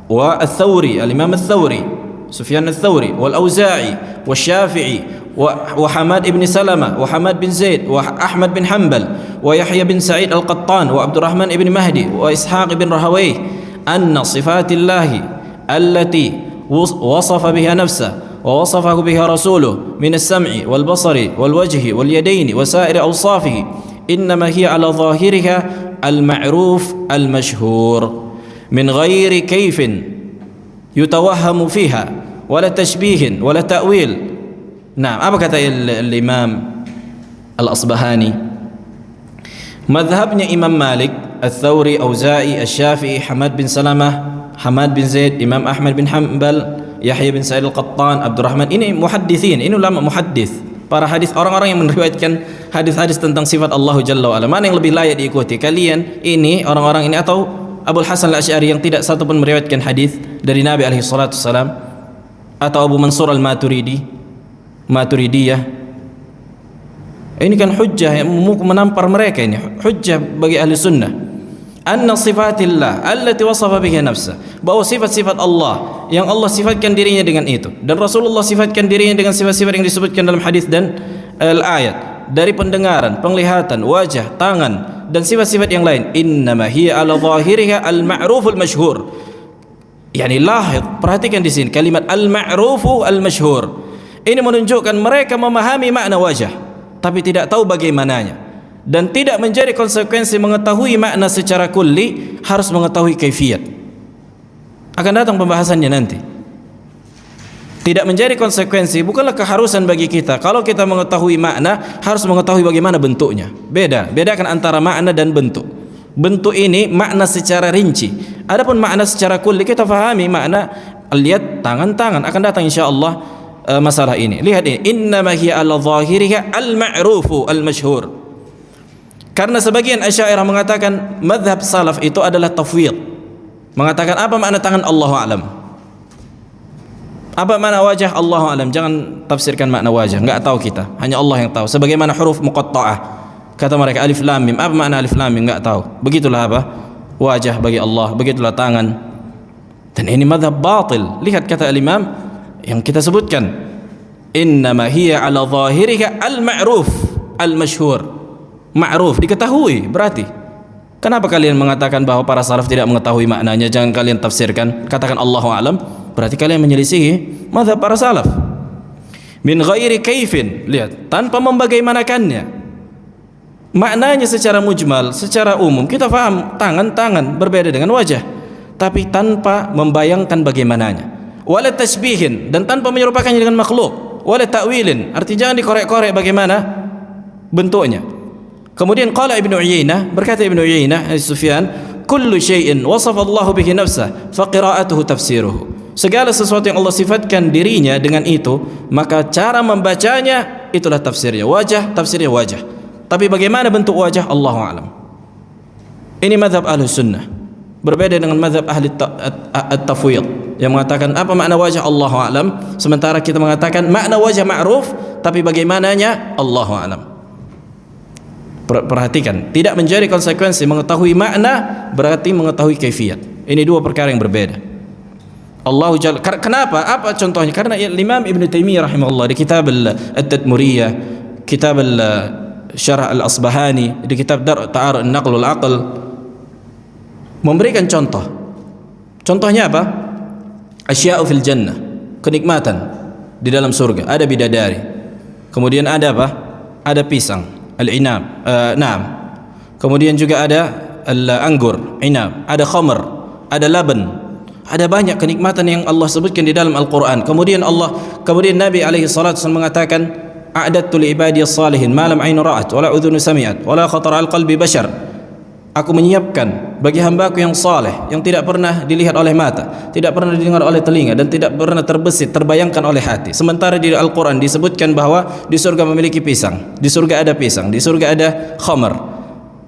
Wa Ats-Tsauri, Al-Imam Ats-Tsauri, Sufyan Ats-Tsauri, wal Auza'i, wa Syafi'i, wa Hamad ibn Salamah, wa Hamad bin Zaid, wa Ahmad bin Hanbal, wa Yahya bin Sa'id Al-Qattan, wa Abdurrahman ibn Mahdi, wa Ishaq ibn Rahawayh, anna sifatillahi allati wasafa biha nafsahu ووصفه بها رسوله من السمع والبصر والوجه واليدين وسائر أوصافه innama hiya ala zahiriha al-ma'ruf al-mashhur min ghairi kaifin yutawahhamu fiha wala tashbihin wala ta'wil. Nah, apa kata Imam Al-Asbahani? Madhabnya Imam Malik, Al-Thawri, Auza'i, Al-Syafi'i, Hamad bin Salamah, Hamad bin Zaid, Imam Ahmad bin Hanbal, Yahya bin Sa'id Al-Qattan, Abdurrahman, ini muhaddithin, ini ulama muhaddits, para hadis, orang-orang yang meriwayatkan hadis-hadis tentang sifat Allah Jalla wa Ala. Mana yang lebih layak diikuti? Kalian ini, orang-orang ini, atau Abul Hasan Al-Asy'ari yang tidak satu pun meriwayatkan hadis dari Nabi alaihi salatu wasalam, atau Abu Mansur Maturidiyah? Ini kan hujjah yang menampar mereka, ini hujjah bagi ahli sunnah. Anna sifatillah allati wasafa biha nafsa, bahwa sifat-sifat Allah yang Allah sifatkan dirinya dengan itu, dan Rasulullah sifatkan dirinya dengan sifat-sifat yang disebutkan dalam hadis dan ayat, dari pendengaran, penglihatan, wajah, tangan, dan sifat-sifat yang lain. Innama hiya ala zahiriha al-ma'ruf al-mashhur. Yani lahid, perhatikan di sini kalimat al-ma'rufu al-mashhur. Ini menunjukkan mereka memahami makna wajah, tapi tidak tahu bagaimananya, dan tidak menjadi konsekuensi mengetahui makna secara kulli, harus mengetahui kaifiyat. Akan datang pembahasannya nanti. Tidak menjadi konsekuensi, bukanlah keharusan bagi kita. Kalau kita mengetahui makna, harus mengetahui bagaimana bentuknya. Bedakan antara makna dan bentuk. Bentuk ini makna secara rinci. Adapun makna secara kulli, kita fahami makna, lihat tangan-tangan. Akan datang insyaallah masalah ini. Lihat ini, innama hiya ala zahiriha al-ma'rufu al-mashhur. Karena sebagian Asy'ariyah mengatakan mazhab salaf itu adalah tafwid, mengatakan apa makna tangan, Allahu a'lam. Apa makna wajah, Allahu a'lam. Jangan tafsirkan makna wajah, enggak tahu kita, hanya Allah yang tahu. Sebagaimana huruf muqatta'ah, kata mereka alif lam mim, apa makna alif lam mim, enggak tahu. Begitulah apa wajah bagi Allah, begitulah tangan. Dan ini mazhab batil. Lihat kata al-Imam yang kita sebutkan, innama hiya ala zahiriha al-ma'ruf al-mashhur. Ma'ruf, diketahui. Berarti kenapa kalian mengatakan bahwa para salaf tidak mengetahui maknanya? Jangan kalian tafsirkan, katakan Allahu a'lam. Berarti kalian menyelisihi mazhab para salaf. Min ghairi kaifin, lihat, tanpa membagaimanakannya. Maknanya secara mujmal, secara umum kita faham tangan berbeda dengan wajah, tapi tanpa membayangkan bagaimananya. Wala tashbihin, dan tanpa menyerupakannya dengan makhluk. Wala ta'wilin, artinya jangan dikorek-korek bagaimana bentuknya. Kemudian qala Ibnu Uyainah, berkata Ibnu Uyainah Sufyan, kullu syai'in wasafa Allah bihi nafsah fa qira'atuhu tafsiruhu. Segala sesuatu yang Allah sifatkan dirinya dengan itu, maka cara membacanya itulah tafsirnya. Wajah, tafsirnya wajah. Tapi bagaimana bentuk wajah, Allahu a'lam. Ini mazhab ahli sunnah, berbeda dengan mazhab ahli at-tafwid yang mengatakan apa makna wajah, Allahu a'lam, sementara kita mengatakan makna wajah ma'ruf, tapi bagaimananya Allahu a'lam. Perhatikan, tidak menjadi konsekuensi mengetahui makna berarti mengetahui kaifiyat. Ini dua perkara yang berbeda. Allahu Jalla, kenapa? Apa contohnya? Karena Imam Ibn Taimiyah rahimahullah di kitab At-Tadmuriyah, kitab Syarah Al-Asbahani, di kitab Dar' Ta'arud An-Naql wal Aql, memberikan contoh. Contohnya apa? Asya'u fil jannah, kenikmatan di dalam surga. Ada bidadari, kemudian ada apa? Ada pisang, al-inab, naam. Kemudian juga ada al-anggur, inab. Ada khamr, ada laban. Ada banyak kenikmatan yang Allah sebutkan di dalam Al-Quran. Kemudian Nabi alaihi salatu wasallam mengatakan, a'adatu li ibadiyas salihin ma lam 'ainu ra'at wa la udhunu sami'at wa la khatara al qalbi bashar. Aku menyiapkan bagi hambaku yang saleh, yang tidak pernah dilihat oleh mata, tidak pernah didengar oleh telinga, dan tidak pernah terbesit, terbayangkan oleh hati. Sementara di Al-Quran disebutkan bahwa di surga memiliki pisang, di surga ada pisang, di surga ada khamar.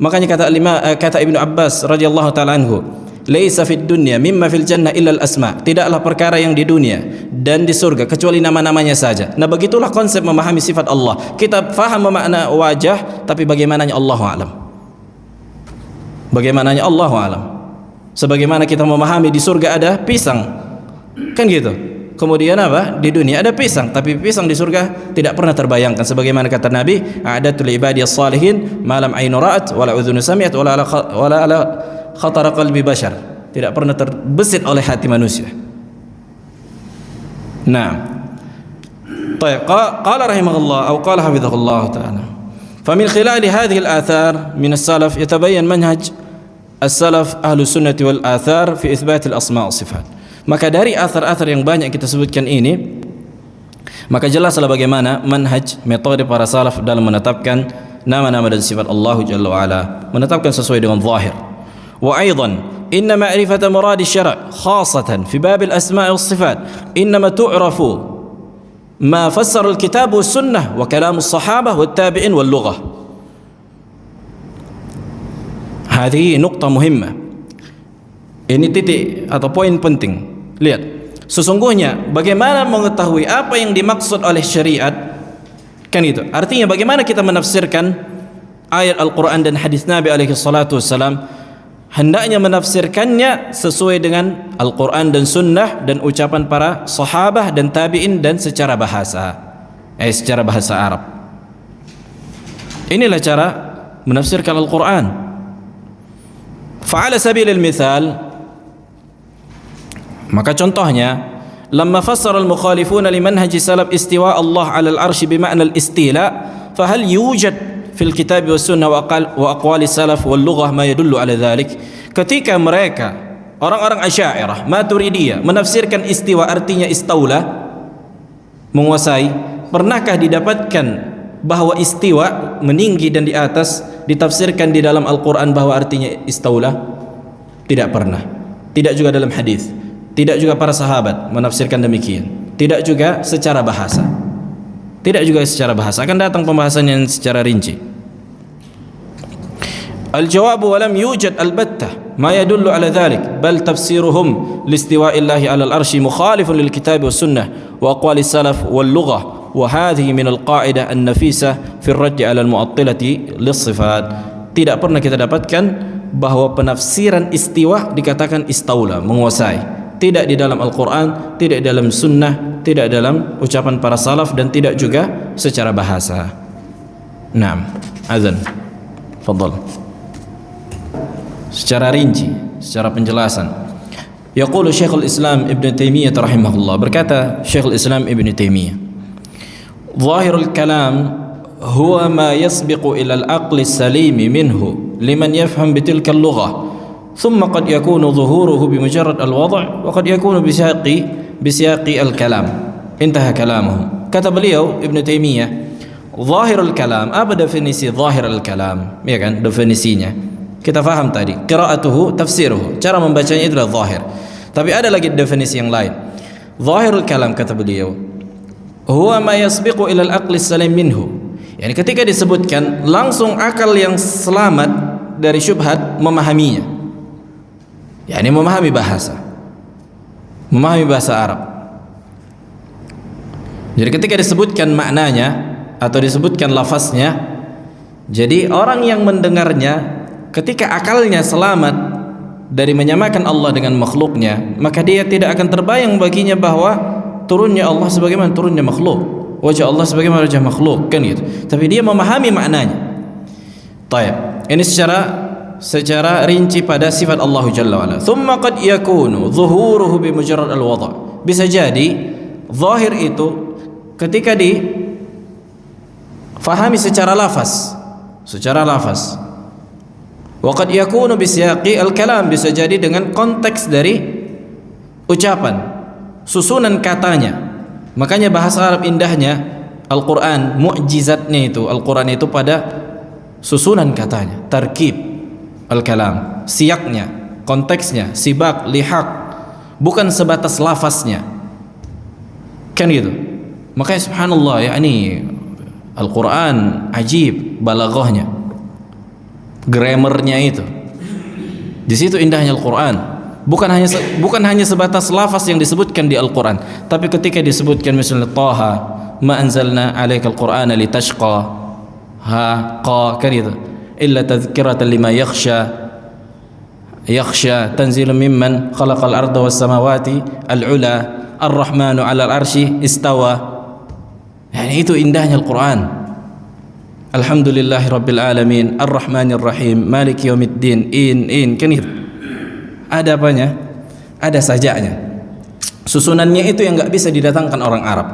Makanya kata Ibnu Abbas radhiyallahu taala anhu, laisa fid dunya mimma fil jannah illa al asma. Tidaklah perkara yang di dunia dan di surga kecuali nama-namanya saja. Nah, begitulah konsep memahami sifat Allah. Kita faham memakna wajah, tapi bagaimananya Allahu a'lam. Bagaimananya Allahu a'lam. Sebagaimana kita memahami di surga ada pisang, kan gitu. Kemudian apa? Di dunia ada pisang, tapi pisang di surga tidak pernah terbayangkan. Sebagaimana kata Nabi, a'adatu li ibadiyas salihin ma lam 'ainu ra'at wa la udhunu sami'at wa la ala khatara qalbi bashar. Tidak pernah terbesit oleh hati manusia. Nah, qala rahimahullah atau qala hafizahullah ta'ala, فمن خلال هذه الآثار من السلف يتبين منهج السلف أهل السنة والآثار في إثبات الأسماء والصفات. Maka dari athar-athar yang banyak kita sebutkan ini, maka jelaslah bagaimana manhaj metode para salaf dalam menetapkan nama-nama dan sifat Allah Jalla wa Ala, menetapkan sesuai dengan zahir. Wa aidan inna ma'rifata murad asy-syara' khassatan fi bab al-asma' was-sifat inma tu'rafu ma fassara al-kitab was-sunnah wa kalam as-sahabah wat-tabi'in wal-lughah. Hadhihi nuqtah muhimmah. Ini titik atau poin penting. Lihat, sesungguhnya bagaimana mengetahui apa yang dimaksud oleh syariat, kan itu. Artinya bagaimana kita menafsirkan ayat Al-Quran dan hadis Nabi alaihi salatu wassalam, hendaknya menafsirkannya sesuai dengan Al-Quran dan Sunnah dan ucapan para sahabah dan tabi'in dan secara bahasa, secara bahasa Arab. Inilah cara menafsirkan Al-Quran. Fa'ala sabilil mithal, maka contohnya, lamma fassara al-mukhalifuna limanhaji salaf istiwa Allah 'ala al-'arsy bima'na al-istila, fahal yujad fil kitab was sunnah wa aqwali salaf wal lughah ma yadullu 'ala dhalik. Ketika mereka orang-orang Asy'ariyah, Maturidiyah menafsirkan istiwa artinya istaula, menguasai, pernahkah didapatkan bahwa istiwa meninggi dan di atas ditafsirkan di dalam Al-Quran bahwa artinya istaula? Tidak pernah. Tidak juga dalam hadis. Tidak juga para sahabat menafsirkan demikian. Tidak juga secara bahasa. Tidak juga secara bahasa. Akan datang pembahasannya secara rinci. Al-jawab wa lam yujad al-battah ma yadullu ala dhalik, bal tafsiruhum listiwa'illahi ala al-arshi mukhalifun lil kitab was sunnah wa aqwali salaf wal lughah, wa hadhihi min al-qa'idah an-nafisah fi ar-radd ala al-mu'attilati lis-sifat. Tidak pernah kita dapatkan bahwa penafsiran istiwa dikatakan istaula, menguasai. Tidak di dalam Al-Quran, tidak di dalam Sunnah, tidak dalam ucapan para salaf, dan tidak juga secara bahasa. Naam, azan, fadhal. Secara rinci, secara penjelasan. Yaqulu Syekhul Islam Ibn Taimiyah rahimahullah, berkata Syekhul Islam Ibn Taimiyah, zahirul kalam huwa ma yasbiqu ila al-aqli as-salimi minhu liman yafham bitilka al-lughah. ثم قد يكون ظهوره بمجرد الوضع وقد يكون بسياق الكلام. انتهى كلامه. Kata beliau Ibn Taimiyah, zahirul kalam, apa definisi zahirul kalam? Ya kan, definisinya kita faham tadi, qira'atuhu tafsiruhu, cara membacanya itulah zahir. Tapi ada lagi definisi yang lain. Zahirul kalam, kata beliau, huwa ma yasbiqu ila al-aqli salim minhu. Yani ketika disebutkan langsung akal yang selamat dari syubhat memahaminya. Yani memahami bahasa Arab. Jadi ketika disebutkan maknanya atau disebutkan lafaznya, jadi orang yang mendengarnya ketika akalnya selamat dari menyamakan Allah dengan makhluknya, maka dia tidak akan terbayang baginya bahwa turunnya Allah sebagaimana turunnya makhluk, wajah Allah sebagaimana wajah makhluk, kan gitu. Tapi dia memahami maknanya. Taib. Ini secara rinci pada sifat Allah Jalla wa'ala. Thumma qad yakunu zuhuruhu bimujarrad al-wada'. Bisa jadi zahir itu ketika difahami secara lafaz. Wa qad yakunu bisiyaqi al-kalam, bisa jadi dengan konteks dari ucapan, susunan katanya. Makanya bahasa Arab indahnya Al-Quran, mu'jizatnya itu Al-Quran itu pada susunan katanya, tarkib al-kalam, siyaknya, konteksnya, sibak, lihaq, bukan sebatas lafaznya, kan gitu. Makanya subhanallah, yakni Al-Quran ajib balaghahnya, grammarnya itu. Di situ indahnya Al-Quran. Bukan hanya sebatas lafaz yang disebutkan di Al-Quran, tapi ketika disebutkan misalnya Taha, ma anzalna 'alaikal Qur'ana litashqa, kan itu. Illa tadhkiratan lima yakhsha tanzilun mimman khalaqal arda was samawati al-ula ar-rahmanu 'alal arsy istawa. Yani itu indahnya Al-Quran. Alhamdulillahi rabbil alamin ar-rahmanir rahim maliki yaumiddin, kan itu. Ada apanya? Ada sajanya. Susunannya itu yang enggak bisa didatangkan orang Arab.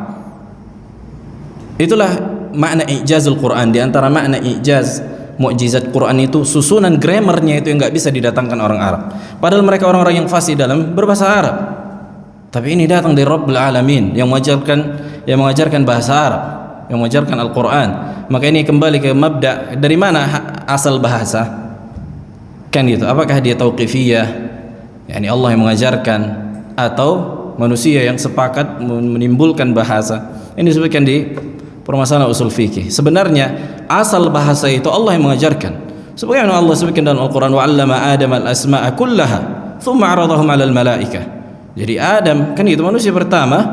Itulah makna i'jazul Quran. Di antara makna i'jaz mukjizat Quran itu susunan grammarnya itu yang nggak bisa didatangkan orang Arab. Padahal mereka orang-orang yang fasih dalam berbahasa Arab. Tapi ini datang dari Rabbul Alamin yang mengajarkan bahasa Arab, yang mengajarkan Al-Quran. Maka ini kembali ke mabda, dari mana asal bahasa? Kan gitu. Apakah dia tauqifiyah, yakni Allah yang mengajarkan, atau manusia yang sepakat menimbulkan bahasa? Ini disebutkan di permasalahan usul fikih. Sebenarnya asal bahasa itu Allah yang mengajarkan. Sebagaimana Allah sebutkan dalam Al-Quran, wa 'allama Adam al-asma'a kullaha thumma 'aradahum 'alal malaikah. Jadi Adam kan itu manusia pertama,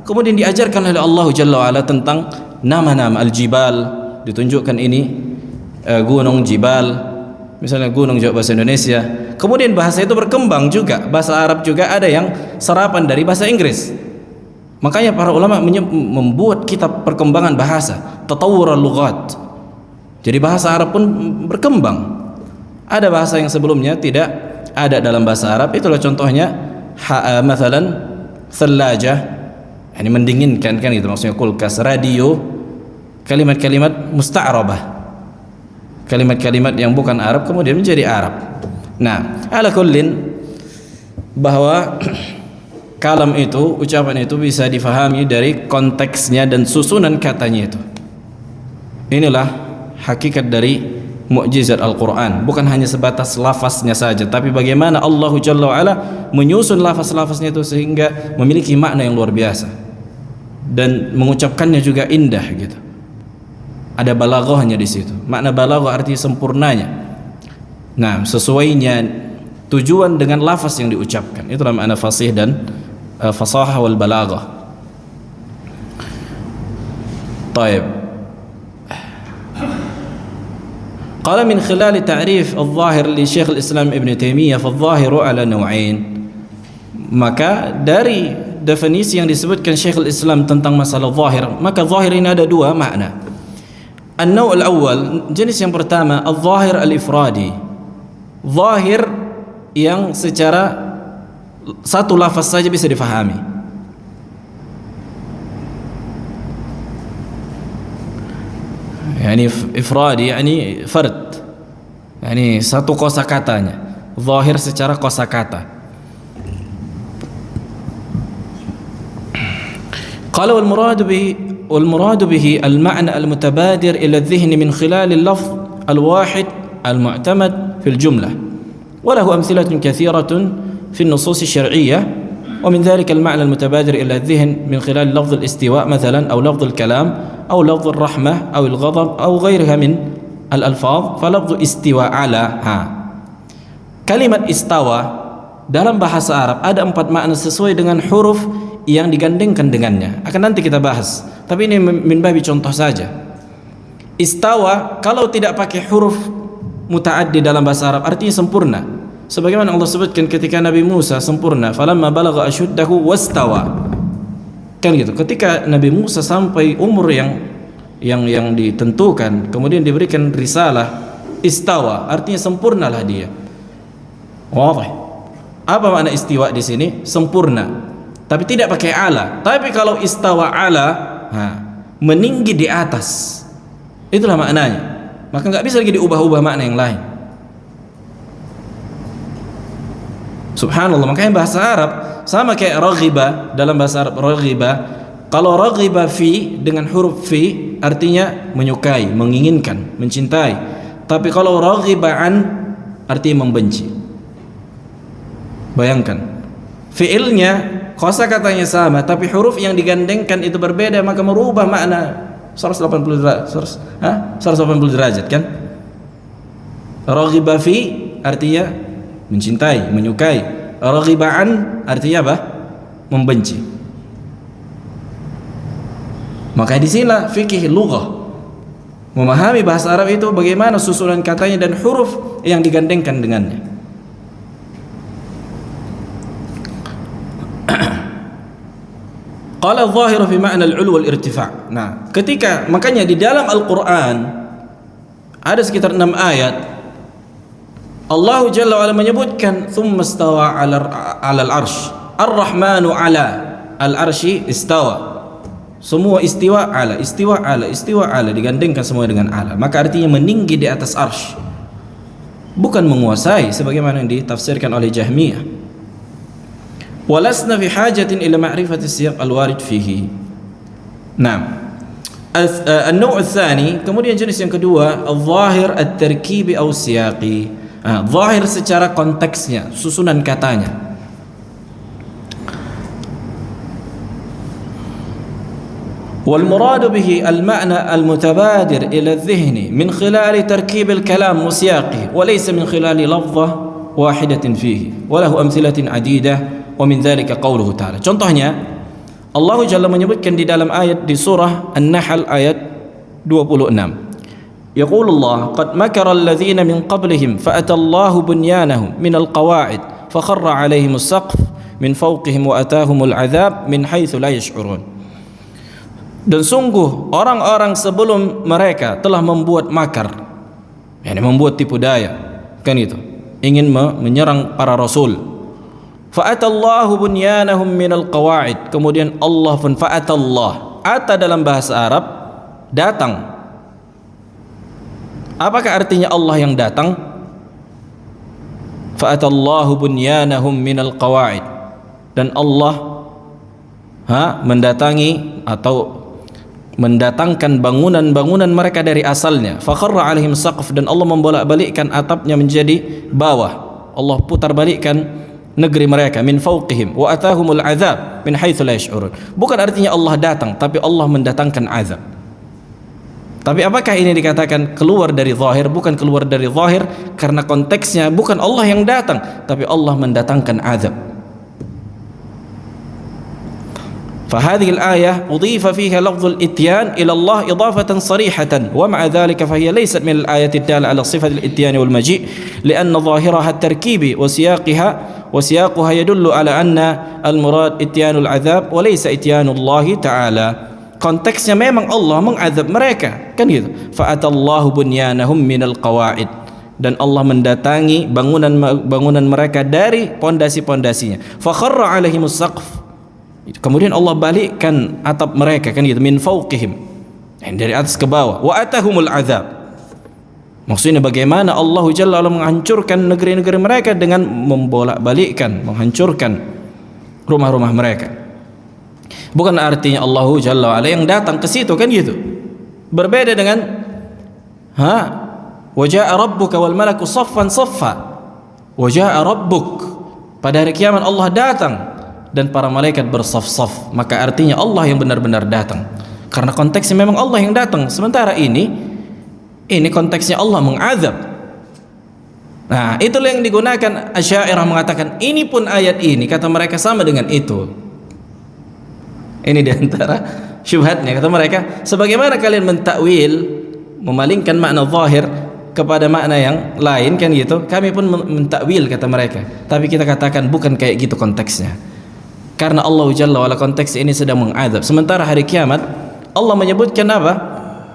kemudian diajarkan oleh Allah Jalla wa'ala tentang nama-nama al-jibal, ditunjukkan ini gunung jibal, misalnya gunung Jawa bahasa Indonesia. Kemudian bahasa itu berkembang juga, bahasa Arab juga ada yang serapan dari bahasa Inggris. Makanya para ulama membuat kitab perkembangan bahasa, tatawur al-lughat. Jadi bahasa Arab pun berkembang. Ada bahasa yang sebelumnya tidak ada dalam bahasa Arab. Itulah contohnya masalan thalajah, ini mendinginkan kan, itu maksudnya kulkas, radio, kalimat-kalimat musta'rabah, kalimat-kalimat yang bukan Arab kemudian menjadi Arab. Nah, ala kullin, bahwa kalam itu, ucapan itu bisa difahami dari konteksnya dan susunan katanya itu. Inilah hakikat dari mukjizat Al-Quran, bukan hanya sebatas lafaznya saja, tapi bagaimana Allah Jalla wa'ala menyusun lafaz-lafaznya itu sehingga memiliki makna yang luar biasa dan mengucapkannya juga indah gitu. Ada balaghahnya di situ. Makna balaghah artinya sempurnanya. Nah, sesuainya tujuan dengan lafaz yang diucapkan. Itulah makna fasih dan fasahah wal balaghah. Taib. قال من خلال تعريف الظاهر لشيخ الإسلام ابن تيمية فالظاهر على نوعين. Maka dari definisi yang disebutkan Syekhul Islam tentang masalah zahir, maka zahir ini ada dua makna. An-naw' al-awwal, jenis yang pertama, al-zahir al-ifradi, zahir yang secara satu lafaz saja bisa difahami. Yani ifradi, yani fard, yani satu kosakatanya, zahir secara kosakata. Qala wal murad bihi al ma'na al mutabadir ila adh-dhihn min khilal al lafz al wahid al mu'tamad fi al jumlah, wa lahu amthilatun kathiratun fi an nusus al syar'iyyah. ومن ذلك المعنى المتبادر إلى الذهن من خلال لفظ الاستواء مثلا، أو لفظ الكلام، أو لفظ الرحمة، أو الغضب، أو غيرها من الألفاظ. فلفظ استواء على kalimat istawa dalam bahasa Arab ada 4 makna sesuai dengan huruf yang digandengkan dengannya. Akan nanti kita bahas, tapi ini min babi contoh saja. Istawa kalau tidak pakai huruf muta'addi dalam bahasa Arab artinya sempurna. Sebagaimana Allah sebutkan ketika Nabi Musa sempurna, falamma balagha ashuddahu wastawa. Kan gitu. Ketika Nabi Musa sampai umur yang ditentukan, kemudian diberikan risalah, istawa, artinya sempurnalah dia. Wadih. Apa makna istiwa di sini? Sempurna. Tapi tidak pakai ala. Tapi kalau istawa ala, meninggi di atas. Itulah maknanya. Maka nggak bisa lagi diubah-ubah makna yang lain. Subhanallah, makanya bahasa Arab sama kayak raghiba, dalam bahasa Arab raghiba. Kalau raghiba fi dengan huruf fi artinya menyukai, menginginkan, mencintai. Tapi kalau raghiba an artinya membenci. Bayangkan, fiilnya, kosakatanya sama, tapi huruf yang digandengkan itu berbeda, maka merubah makna 180 derajat kan? Raghiba fi artinya mencintai, menyukai. Raghibaan artinya apa? Membenci. Maka di sinilah fikih lughah, memahami bahasa Arab itu bagaimana susunan katanya dan huruf yang digandengkan dengannya. Qala adh-dhahir fi ma'na al-'ulu wal irtifa'. Nah, makanya di dalam Al-Qur'an ada sekitar 6 ayat Allah Jalla wa'ala menyebutkan thumma istawa 'ala al-'arsy, ar-rahmanu 'ala al-'arsy istawa. Semua istiwa ala, istiwa ala, istiwa ala, digandengkan semua dengan ala. Maka artinya meninggi di atas arsy, bukan menguasai sebagaimana yang ditafsirkan oleh Jahmiyah. Walasna fi hajatin ila ma'rifati siyaq al-warid fihi. Naam. An-naw' ats-tsani, kemudian jenis yang kedua, al-zahir at-tarkibi aw siyaqi. Zahir secara konteksnya, susunan katanya. والمراد به المعنى المتبادر إلى الذهن من خلال تركيب الكلام وسياقه وليس من خلال لفظة واحدة فيه وله أمثلة عديدة ومن ذلك قوله تعالى. Contohnya Allah Jalla menyebutkan di dalam ayat di surah An-Nahl ayat 26. يقول الله قد مكر الذين من قبلهم فأتى الله بنيانهم من القواعد فخر عليهم السقف من فوقهم وأتاهم العذاب من حيث لا يشعرون. Dan sungguh orang-orang sebelum mereka telah membuat makar, yakni membuat tipu daya, kan itu, ingin menyerang para rasul. Fa'atallahu bunyanahum minal qawa'id. Kemudian Allah pun fa'atallah. Ata dalam bahasa Arab datang. Apakah artinya Allah yang datang? Fa'atallahu bunyanahum minal qawa'id. Dan Allah mendatangi atau mendatangkan bangunan-bangunan mereka dari asalnya. Fakharra alaihim saqf, dan Allah membolak-balikkan atapnya menjadi bawah. Allah putar balikkan negeri mereka min fawqihim wa atahumul azab min haitsu la yash'urun. Bukan artinya Allah datang, tapi Allah mendatangkan azab. Tapi apakah ini dikatakan keluar dari zahir? Bukan keluar dari zahir, karena konteksnya bukan Allah yang datang, tapi Allah mendatangkan azab. فهذه الآية أضيف فيها لفظ الإتيان إلى الله إضافة صريحة ومع ذلك فهي ليست من الآية الدالة على صفة الإتيان والمجيء لأن ظاهرها التركيب وسياقها يدل على أن المراد إتيان العذاب وليس إتيان الله تعالى. Konteksnya memang Allah mengazab mereka, kan gitu. Fa'atallahu bunyanahum minal qawa'id, dan Allah mendatangi bangunan mereka dari pondasi-pondasinya. Fakharra alaihimus saqf, kemudian Allah balikkan atap mereka, kan gitu, min fawqihim, dari atas ke bawah. Wa atahumul azab, maksudnya bagaimana Allah Jalla wa'ala menghancurkan negeri-negeri mereka dengan membolak-balikkan, menghancurkan rumah-rumah mereka. Bukan artinya Allah Jalla wa'ala yang datang ke situ, kan gitu. Berbeda dengan wa jaa rabbuka wal malaku saffan saffa. Wa jaa rabbuk, pada hari kiamat Allah datang dan para malaikat bersaf-saf. Maka artinya Allah yang benar-benar datang, karena konteksnya memang Allah yang datang. Sementara ini konteksnya Allah mengazab. Nah, itulah yang digunakan Asy'ariyah mengatakan ini pun ayat ini kata mereka sama dengan itu. Ini diantara syubhatnya, kata mereka, sebagaimana kalian mentakwil, memalingkan makna zahir kepada makna yang lain, kan gitu, kami pun mentakwil, kata mereka. Tapi kita katakan bukan kayak gitu konteksnya, karena Allah Jalla wa'ala konteks ini sedang mengazab. Sementara hari kiamat Allah menyebutkan apa?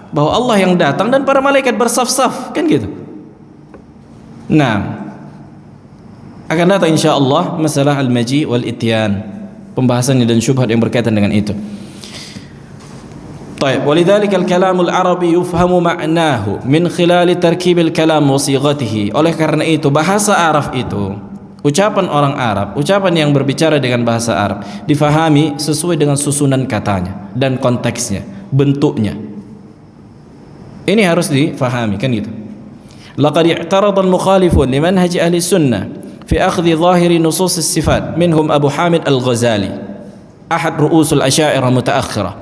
Bahwa Allah yang datang dan para malaikat bersaf-saf, kan gitu. Nah, akan datang insyaallah masalah al-maji wal ityan, pembahasannya dan syubhat yang berkaitan dengan itu. Baik, walidzalika al-kalamul arabi yufhamu ma'nahu min khilali tarkibil kalam wa sighatihi. Oleh karena itu bahasa Arab itu, ucapan orang Arab, ucapan yang berbicara dengan bahasa Arab, difahami sesuai dengan susunan katanya dan konteksnya, bentuknya. Ini harus difahami, kan gitu. Laqad i'tarada al-mukhalifun limanhaj ahli sunnah fi akhdhi zahiri nusus as-sifat, minhum Abu Hamid al-Ghazali, ahad ru'usul Asy'ariyah mutaakhirah.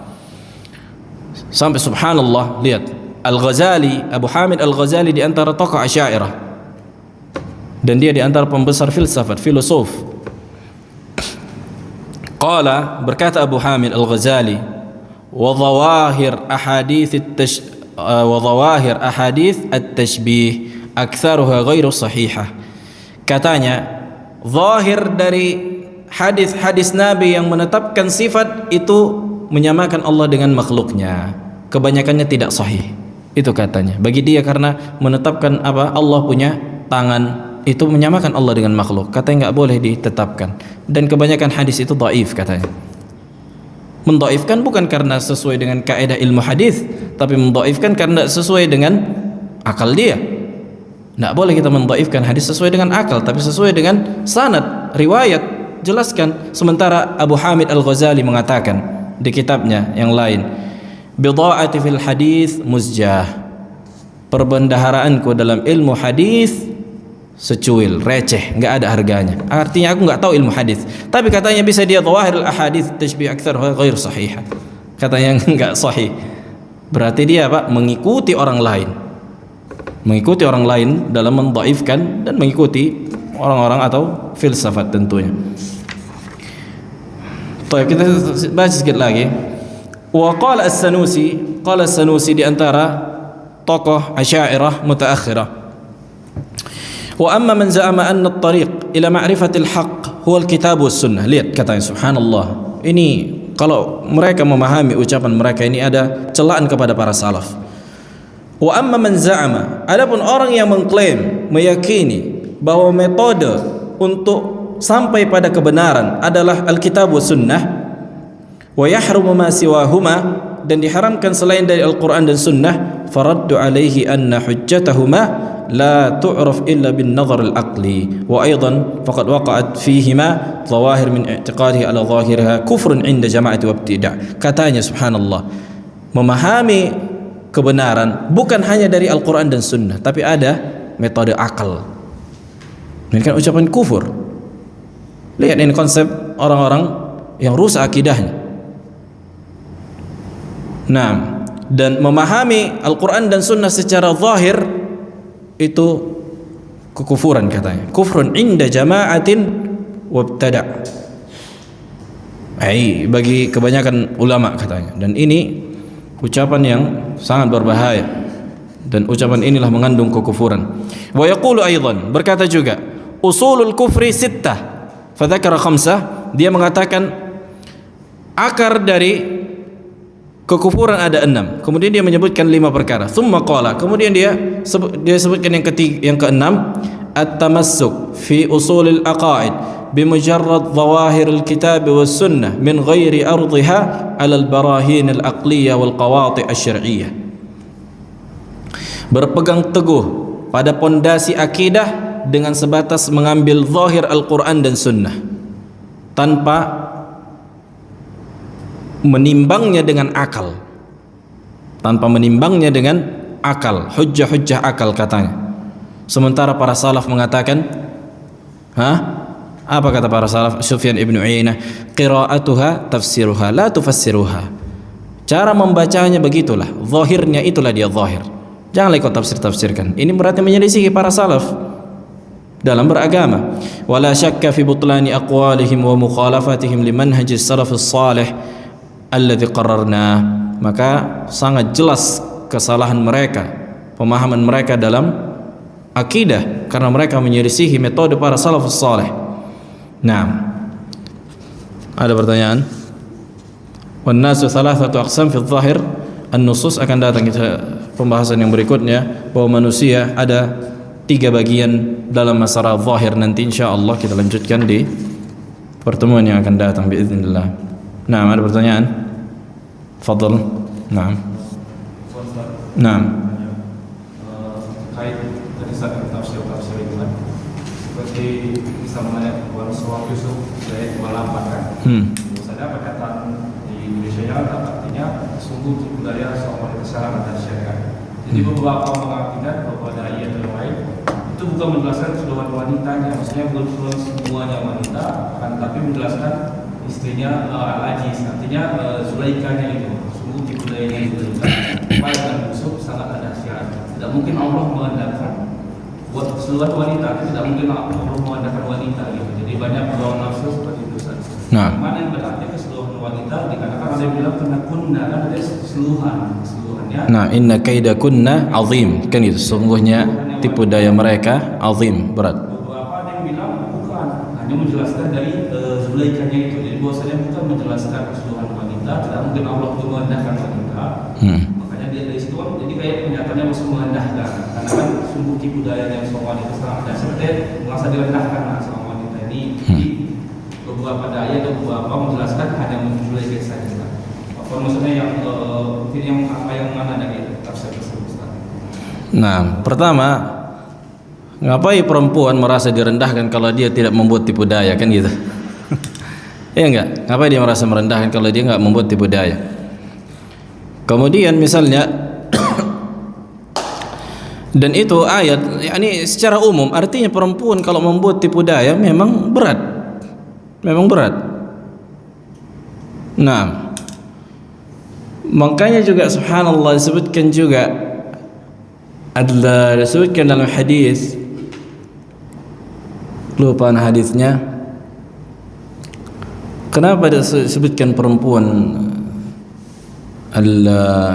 Sampai subhanallah, lihat, Al-Ghazali, Abu Hamid al-Ghazali di antara tokoh Asy'ariyah, dan dia di antara pembesar filsafat, filosof. Qala, berkata Abu Hamid al-Ghazali, wa dhawahir ahadits at-tashbih aktsaruha ghairu sahihah. Katanya, zahir dari hadis-hadis Nabi yang menetapkan sifat itu menyamakan Allah dengan makhluknya, kebanyakannya tidak sahih. Itu katanya. Bagi dia, karena menetapkan apa? Allah punya tangan, itu menyamakan Allah dengan makhluk. Katanya nggak boleh ditetapkan. Dan kebanyakan hadis itu dhaif, katanya. Mendhaifkan bukan karena sesuai dengan kaidah ilmu hadis, tapi mendhaifkan karena sesuai dengan akal dia. Tidak boleh kita mendhaifkan hadis sesuai dengan akal, tapi sesuai dengan sanad, riwayat, jelaskan. Sementara Abu Hamid Al-Ghazali mengatakan di kitabnya yang lain, bidha'ati fil hadis muzjah, perbendaharaanku dalam ilmu hadis secuil, receh, nggak ada harganya. Artinya aku nggak tahu ilmu hadis, tapi katanya bisa dia dhawahir al-ahadits tashbih aktsar ghair sahih. Katanya nggak sahih. Berarti dia apa? Mengikuti orang lain. Mengikuti orang lain dalam mendhaifkan dan mengikuti orang-orang atau filsafat tentunya. Baik, kita baca sedikit lagi. Wa qala as-Sanusi di antara tokoh Asy'ariyah mutaakhirah. Wa amma man za'ama anna at-tariq ila ma'rifatil haqq huwa al-kitab was sunnah. Lihat katanya, subhanallah. Ini kalau mereka memahami ucapan mereka ini ada celaan kepada para salaf. Wa amma man za'ama, adapun orang yang mengklaim, meyakini bahwa metode untuk sampai pada kebenaran adalah al-kitab was sunnah, wa yahrumu ma siwahuma, dan diharamkan selain dari Al-Quran dan Sunnah, faraddu alaihi anna hujjatahuma la tu'raf illa bin nazar al-aqli, wa aidan faqad waqa'at fihima zawahir min i'tiqadihi ala zahiriha kufrun 'inda jama'ati wa ibtida'. Katanya subhanallah, memahami kebenaran bukan hanya dari Al-Quran dan Sunnah, tapi ada metode akal. Ini kan ucapan kufur. Lihat ini konsep orang-orang yang rusak akidahnya. Nah, dan memahami Al-Quran dan Sunnah secara zahir itu kekufuran katanya. Kufrun inda jama'atin wabtada'. Bagi kebanyakan ulama katanya. Dan ini ucapan yang sangat berbahaya. Dan ucapan inilah mengandung kekufuran. Wa yaqulu aidan, berkata juga, usulul kufri sittah. Fadzakara khamsah, dia mengatakan akar dari kekufuran ada 6. Kemudian dia menyebutkan 5 perkara. Tsumma qala, kemudian dia sebutkan yang keenam, at-tamassuk fi usulil aqaid bimujarrad zawahiril kitab was sunnah min ghairi ardhiha 'ala al-barahin al-aqliyah wal qawati' asy-syar'iyyah. Berpegang teguh pada pondasi akidah dengan sebatas mengambil zahir Al-Quran dan Sunnah tanpa menimbangnya dengan akal, hujjah-hujjah akal katanya. Sementara para salaf mengatakan, apa kata para salaf? Sufyan ibn Uyainah, qira'atuha tafsiruha la tufassiruha. Cara membacanya begitulah, zahirnya itulah dia zahir. Janganlah ikut tafsir-tafsirkan. Ini berarti menyelisihi para salaf dalam beragama. Wala syakka fi butlani aqwalihim wa mukhalafatihim limanhajis salafus salih alladzi qarrarna. Maka sangat jelas kesalahan mereka, pemahaman mereka dalam akidah, karena mereka menyelisihi metode para salafus salih. Nah, ada pertanyaan? Wan nasu thalathatu aqsam fi adh-dhahir. An-nusus akan datang kita pembahasan yang berikutnya, bahwa manusia ada 3 bagian dalam masalah zahir. Nanti insyaallah kita lanjutkan di pertemuan yang akan datang biiznillah. Nah, ada pertanyaan? Fadhal. Naam. Naam. Kait tadi saat tafsir itu kan, seperti misalnya Quran surah Yusuf ayat 28 kan. Misalnya perkataan di Indonesia yang artinya sungguh budaya seorang kesalahan dan syariat. Jadi beberapa mengartikan bahwa ada ayat yang lain itu bukan menjelaskan keseluruhan wanitanya, maksudnya bukan semuanya wanita, kan, tapi menjelaskan istrinya Al-Aziz, artinya Zulaikanya itu, sungguh di budayanya itu baik dan busuk sangat ada syarat. Tidak mungkin Allah mengandalkan buat keseluruhan wanita, tidak mungkin Allah mengandalkan wanita gitu. Jadi banyak orang nafsu seperti itu. Nah, mana yang berarti keseluruhan wanita? Dikarenakan ada yang bilang kena kunna, kan ada keseluruhannya. Nah, inna kaidakunna azim, kan itu sungguhnya tipu daya mereka azim, berat. Beberapa ada yang bilang bukan, hanya menjelaskan dari Zulaikanya itu. Jadi bahwasanya bukan menjelaskan keseluruhan wanita, tidak mungkin Allah itu mengandalkan wanita. Makanya dia dari situ kan, jadi kayak kenyataannya masuk mengandalkan, karena kan sungguh tipu daya yang seorang wanita sangat dasar, merasa direndahkan seorang wanita ini. Jadi beberapa daya atau beberapa menjelaskan hanya Zulaikanya saja. maksudnya yang apa yang mana dari tafsir tersebut Ustaz? Nah, pertama, ngapain perempuan merasa direndahkan kalau dia tidak membuat tipu daya, kan gitu? Iya enggak? Ngapain dia merasa merendahkan kalau dia enggak membuat tipu daya? Kemudian misalnya dan itu ayat yakni secara umum artinya perempuan kalau membuat tipu daya memang berat. Memang berat. Nah, makanya juga subhanallah disebutkan juga adalah disebutkan dalam hadis, lupa hadisnya, kenapa disebutkan perempuan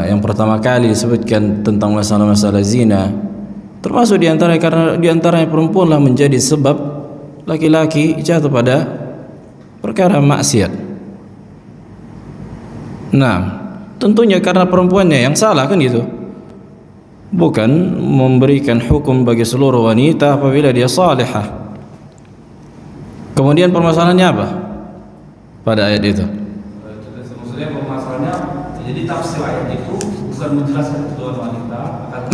yang pertama kali disebutkan tentang masalah-masalah zina, termasuk diantaranya karena diantaranya perempuanlah menjadi sebab laki-laki jatuh pada perkara maksiat. Nah, tentunya karena perempuannya yang salah, kan gitu, bukan memberikan hukum bagi seluruh wanita apabila dia salihah. Kemudian permasalahannya apa pada ayat itu? Maksudnya permasalahannya, jadi tafsir ayat itu bukan menjelaskan kedua wanita,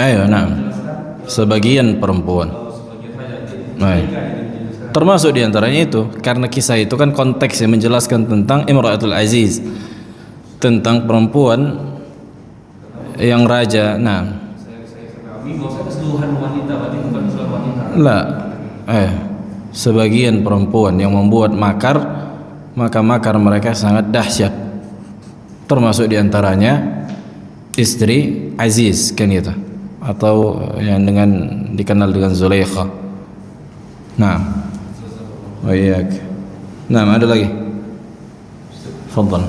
ayo, nah, sebagian perempuan. Termasuk diantaranya itu karena kisah itu kan konteksnya menjelaskan tentang Imra'atul Aziz, tentang perempuan yang raja. Nah, keseluruhan wanita, berarti bukan keseluruhan wanita. Lah, sebagian perempuan yang membuat makar, maka makar mereka sangat dahsyat. Termasuk diantaranya istri Aziz, kan itu, atau yang dikenal dengan Zulaikha. Nah, baik. Nah, ada lagi. Fadhal.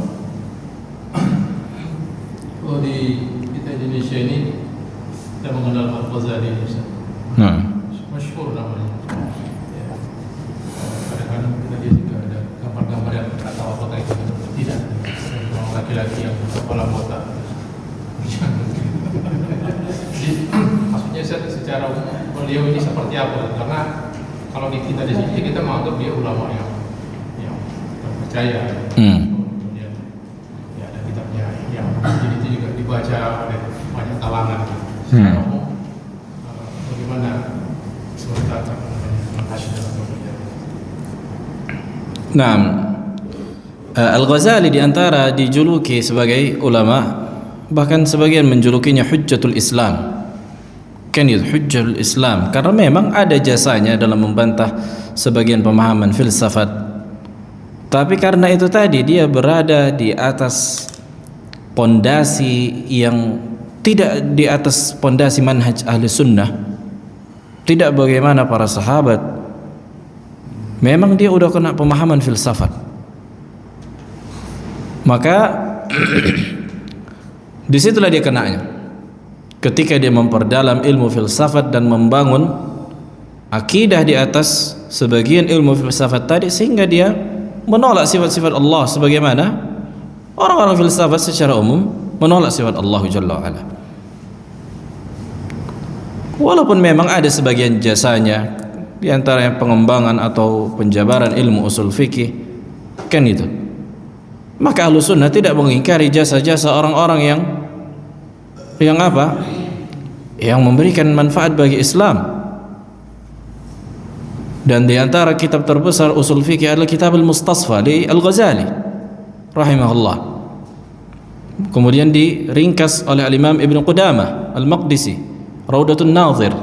Oh, di kita Indonesia ini kita mengenal Al-Ghazali, Ustaz. Masyhur namanya. Ya. Kadang-kadang kita lihat juga ada gambar-gambar yang atau apa kayak gitu. Tidak. Orang laki-laki yang kepala botak. Jadi, maksudnya secara beliau ini seperti apa? Karena kalau kita di sini kita menganggap dia ulama yang percaya. Kemudian ya ada kitabnya yang jadi itu juga dibaca oleh banyak kalangan. Bagaimana sementara Nah, Al-Ghazali diantara dijuluki sebagai ulama, bahkan sebagian menjulukinya Hujjatul Islam, kan itu Hujjatul Islam, karena memang ada jasanya dalam membantah sebagian pemahaman filsafat. Tapi karena itu tadi dia berada di atas pondasi yang tidak di atas pondasi manhaj ahli sunnah, tidak bagaimana para sahabat. Memang dia udah kena pemahaman filsafat, maka disitulah dia kenanya ketika dia memperdalam ilmu filsafat dan membangun akidah di atas sebagian ilmu filsafat tadi, sehingga dia menolak sifat-sifat Allah sebagaimana orang-orang filsafat secara umum menolak sifat Allah Jalla wa'ala. Walaupun memang ada sebagian jasanya di antaranya pengembangan atau penjabaran ilmu usul fikih, kan itu, maka Ahlus Sunnah tidak mengingkari jasa-jasa orang-orang yang apa? Yang memberikan manfaat bagi Islam. Dan di antara kitab terbesar usul fikih adalah Kitab Al-Mustasfa li Al-Ghazali rahimahullah. Kemudian diringkas oleh Al-Imam Ibn Qudamah Al-Maqdisi, Raudatun Nadhir.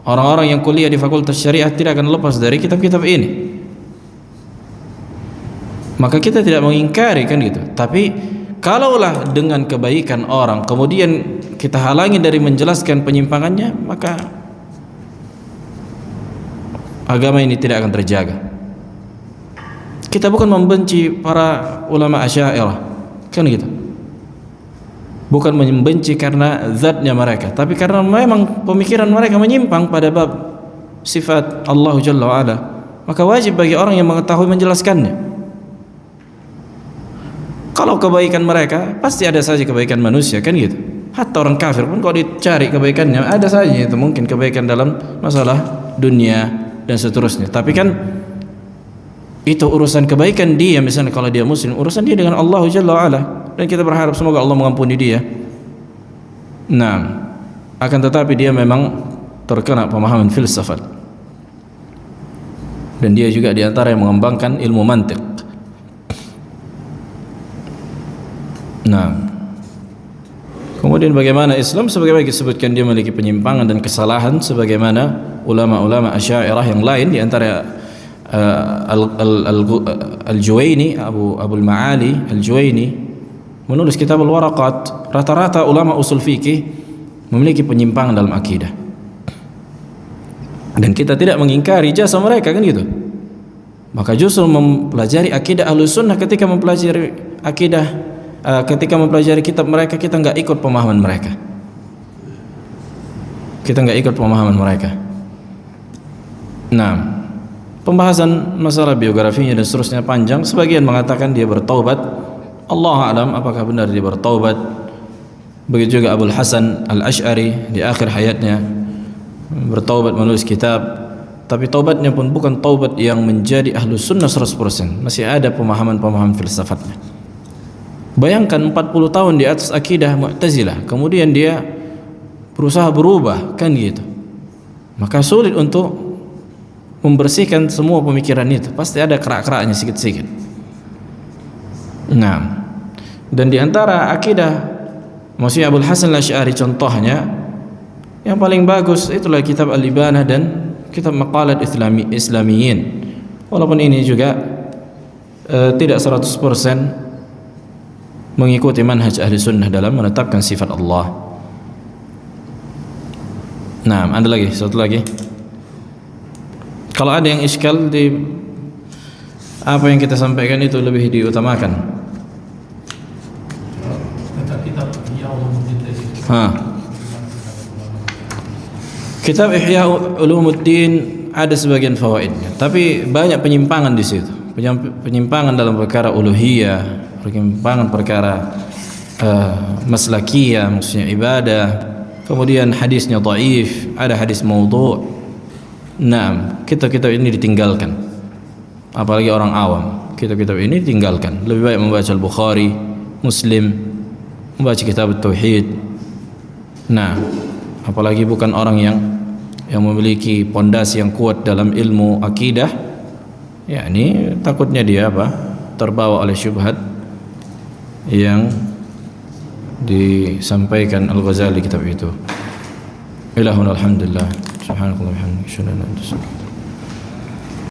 Orang-orang yang kuliah di Fakultas Syariah tidak akan lepas dari kitab-kitab ini. Maka kita tidak mengingkari, kan gitu. Tapi kalaulah dengan kebaikan orang kemudian kita halangi dari menjelaskan penyimpangannya, maka agama ini tidak akan terjaga. Kita bukan membenci para ulama Asy'ariyah, kan gitu. Bukan membenci karena zatnya mereka, tapi karena memang pemikiran mereka menyimpang pada bab sifat Allah Jalla wa'ala. Maka wajib bagi orang yang mengetahui menjelaskannya. Kalau kebaikan mereka, pasti ada saja kebaikan manusia, kan gitu. Hatta orang kafir pun kalau dicari kebaikannya, ada saja itu mungkin kebaikan dalam masalah dunia dan seterusnya. Tapi kan itu urusan kebaikan dia, misalnya kalau dia muslim, urusan dia dengan Allah Jalla wa'ala. dan kita berharap semoga Allah mengampuni dia. Nah, akan tetapi dia memang terkena pemahaman filsafat, dan dia juga diantara yang mengembangkan ilmu mantiq. Nah, kemudian bagaimana Islam, sebagaimana disebutkan dia memiliki penyimpangan dan kesalahan sebagaimana ulama-ulama Asy'ariyah yang lain, diantara Al-Juwaini, Abul Ma'ali Al-Juwaini menulis kitab Al-Waraqat. Rata-rata ulama usul fikih memiliki penyimpangan dalam akidah, dan kita tidak mengingkari jasa mereka, kan gitu. Maka justru mempelajari akidah Ahlussunnah, ketika mempelajari akidah, ketika mempelajari kitab mereka, kita nggak ikut pemahaman mereka. Kita nggak ikut pemahaman mereka. Nah, pembahasan masalah biografinya dan seterusnya panjang. Sebagian mengatakan dia bertaubat. Allah alam apakah benar dia bertaubat. Begitu juga Abul Hasan Al-Asy'ari di akhir hayatnya bertaubat, menulis kitab, tapi taubatnya pun bukan taubat yang menjadi Ahlus Sunnah 100%. Masih ada pemahaman-pemahaman filsafatnya. Bayangkan 40 tahun di atas akidah Mu'tazilah, kemudian dia berusaha berubah, kan gitu. Maka sulit untuk membersihkan semua pemikiran itu, pasti ada kerak-keraknya sedikit-sedikit. Nah, dan diantara akidah maksudnya Abul Hasan Al-Asy'ari contohnya yang paling bagus itulah kitab Al-Ibanah dan kitab Maqalat Islamiyin. Walaupun ini juga tidak 100% mengikuti manhaj ahli sunnah dalam menetapkan sifat Allah. Nah, ada lagi, satu lagi. Kalau ada yang iskal di apa yang kita sampaikan itu lebih diutamakan. Kitab Ihya Ulumuddin ada sebagian fawaidnya, tapi banyak penyimpangan di situ. Penyimpangan dalam perkara uluhiyah, penyimpangan perkara maslakiyah, maksudnya ibadah. Kemudian hadisnya dhaif, ada hadis maudhu'. Nah, kitab-kitab ini ditinggalkan. Apalagi orang awam, kitab-kitab ini ditinggalkan. Lebih baik membaca Al-Bukhari, Muslim, membaca kitab Tauhid. Nah, apalagi bukan orang yang memiliki pondasi yang kuat dalam ilmu akidah, yakni takutnya dia terbawa oleh syubhat yang disampaikan Al-Ghazali kitab itu. Ilahun alhamdulillah, subhanakallah wa bihamdika, asyhadu an la ilaha illa anta,